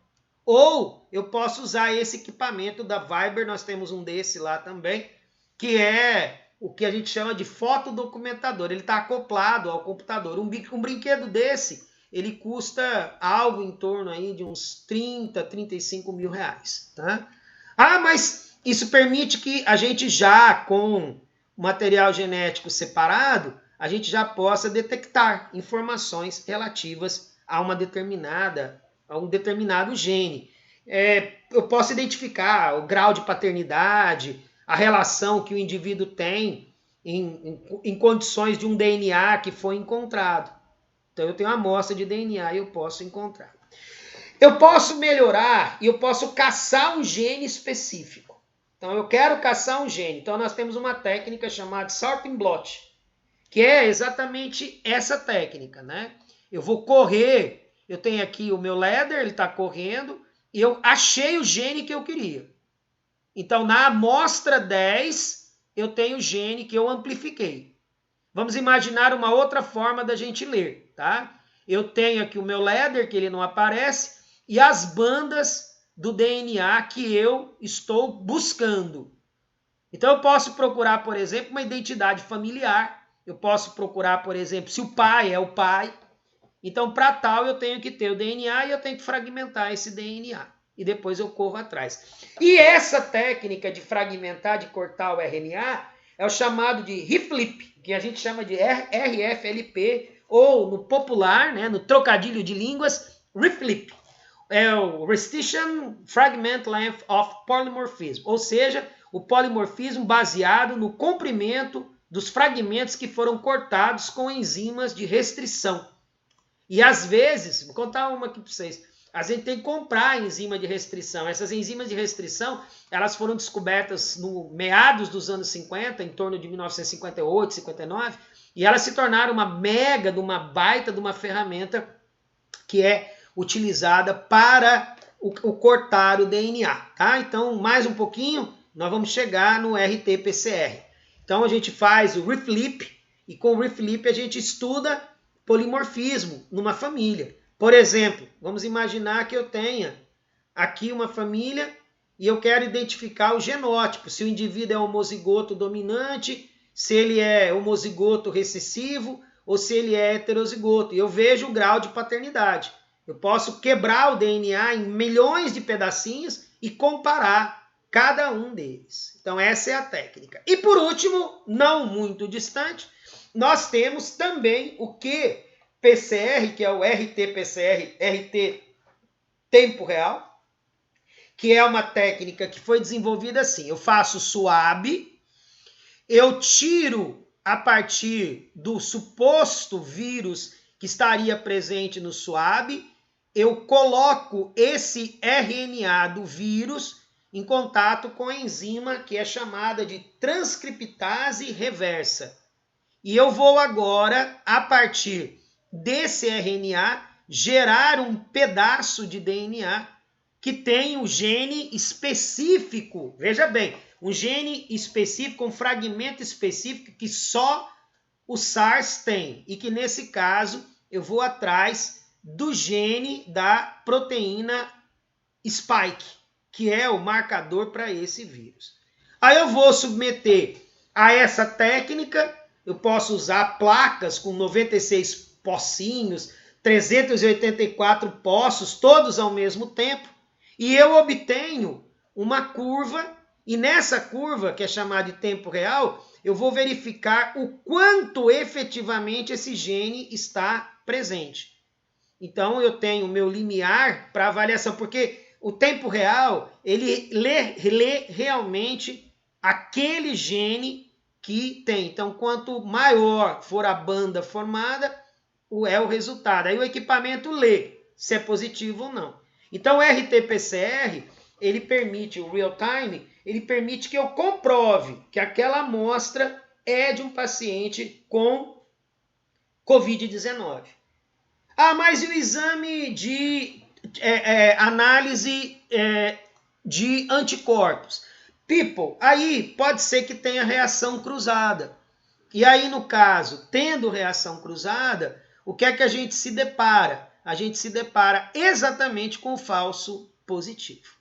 Speaker 1: ou eu posso usar esse equipamento da Viber, nós temos um desse lá também, que é o que a gente chama de fotodocumentador. Ele está acoplado ao computador. Um brinquedo desse, ele custa algo em torno aí de uns 30, 35 mil reais. Tá? Ah, mas isso permite que a gente já, com material genético separado, a gente já possa detectar informações relativas a um determinado gene. Eu posso identificar o grau de paternidade, a relação que o indivíduo tem em condições de um DNA que foi encontrado. Então eu tenho uma amostra de DNA e eu posso encontrar. Eu posso melhorar e eu posso caçar um gene específico. Então eu quero caçar um gene. Então nós temos uma técnica chamada sorting blot, que é exatamente essa técnica, né? Eu vou correr, eu tenho aqui o meu LEDER, ele está correndo, e eu achei o gene que eu queria. Então, na amostra 10, eu tenho o gene que eu amplifiquei. Vamos imaginar uma outra forma da gente ler, tá? Eu tenho aqui o meu LEDER, que ele não aparece, e as bandas do DNA que eu estou buscando. Então, eu posso procurar, por exemplo, uma identidade familiar. Eu posso procurar, por exemplo, se o pai é o pai. Então, para tal, eu tenho que ter o DNA e eu tenho que fragmentar esse DNA. E depois eu corro atrás. E essa técnica de fragmentar, de cortar o RNA, é o chamado de reflip, que a gente chama de RFLP, ou no popular, né, no trocadilho de línguas, reflip. É o Restriction Fragment Length of Polymorphism, ou seja, o polimorfismo baseado no comprimento dos fragmentos que foram cortados com enzimas de restrição. E às vezes, vou contar uma aqui para vocês, a gente tem que comprar enzima de restrição. Essas enzimas de restrição, elas foram descobertas no meados dos anos 50, em torno de 1958, 59, e elas se tornaram uma baita de uma ferramenta que é utilizada para o cortar o DNA, tá? Então, mais um pouquinho, nós vamos chegar no RT-PCR. Então, a gente faz o reflip, e com o reflip a gente estuda polimorfismo numa família. Por exemplo, vamos imaginar que eu tenha aqui uma família e eu quero identificar o genótipo, se o indivíduo é homozigoto dominante, se ele é homozigoto recessivo ou se ele é heterozigoto. E eu vejo o grau de paternidade. Eu posso quebrar o DNA em milhões de pedacinhos e comparar cada um deles. Então essa é a técnica. E por último, não muito distante, nós temos também o qPCR, que é o RT-PCR, RT tempo real, que é uma técnica que foi desenvolvida assim. Eu faço SWAB, eu tiro a partir do suposto vírus que estaria presente no SWAB, eu coloco esse RNA do vírus em contato com a enzima que é chamada de transcriptase reversa. E eu vou agora, a partir desse RNA, gerar um pedaço de DNA que tem um gene específico. Veja bem, um gene específico, um fragmento específico que só o SARS tem. E que nesse caso eu vou atrás do gene da proteína spike, que é o marcador para esse vírus. Aí eu vou submeter a essa técnica. Eu posso usar placas com 96 pocinhos, 384 poços, todos ao mesmo tempo, e eu obtenho uma curva, e nessa curva, que é chamada de tempo real, eu vou verificar o quanto efetivamente esse gene está presente. Então eu tenho o meu limiar para avaliação, porque o tempo real, ele lê realmente aquele gene que tem. Então, quanto maior for a banda formada, é o resultado. Aí o equipamento lê se é positivo ou não. Então, o RT-PCR, ele permite o real time ele permite que eu comprove que aquela amostra é de um paciente com Covid-19. Ah, mas e o exame de análise de anticorpos? People, aí pode ser que tenha reação cruzada. E aí, no caso, tendo reação cruzada, o que é que a gente se depara? A gente se depara exatamente com o falso positivo.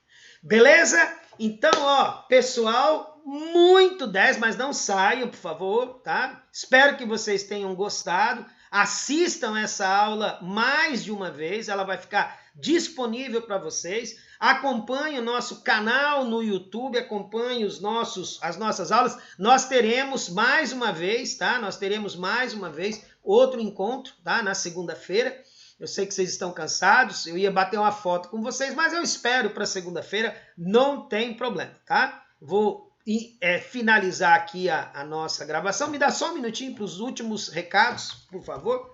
Speaker 1: Beleza? Então, ó, pessoal, muito 10, mas não saiam, por favor, tá? Espero que vocês tenham gostado. Assistam essa aula mais de uma vez, ela vai ficar disponível para vocês. Acompanhe o nosso canal no YouTube, acompanhe as nossas aulas. Nós teremos mais uma vez, tá? Nós teremos mais uma vez outro encontro, tá? Na segunda-feira. Eu sei que vocês estão cansados, eu ia bater uma foto com vocês, mas eu espero para segunda-feira, não tem problema, tá? Vou finalizar aqui a nossa gravação. Me dá só um minutinho para os últimos recados, por favor.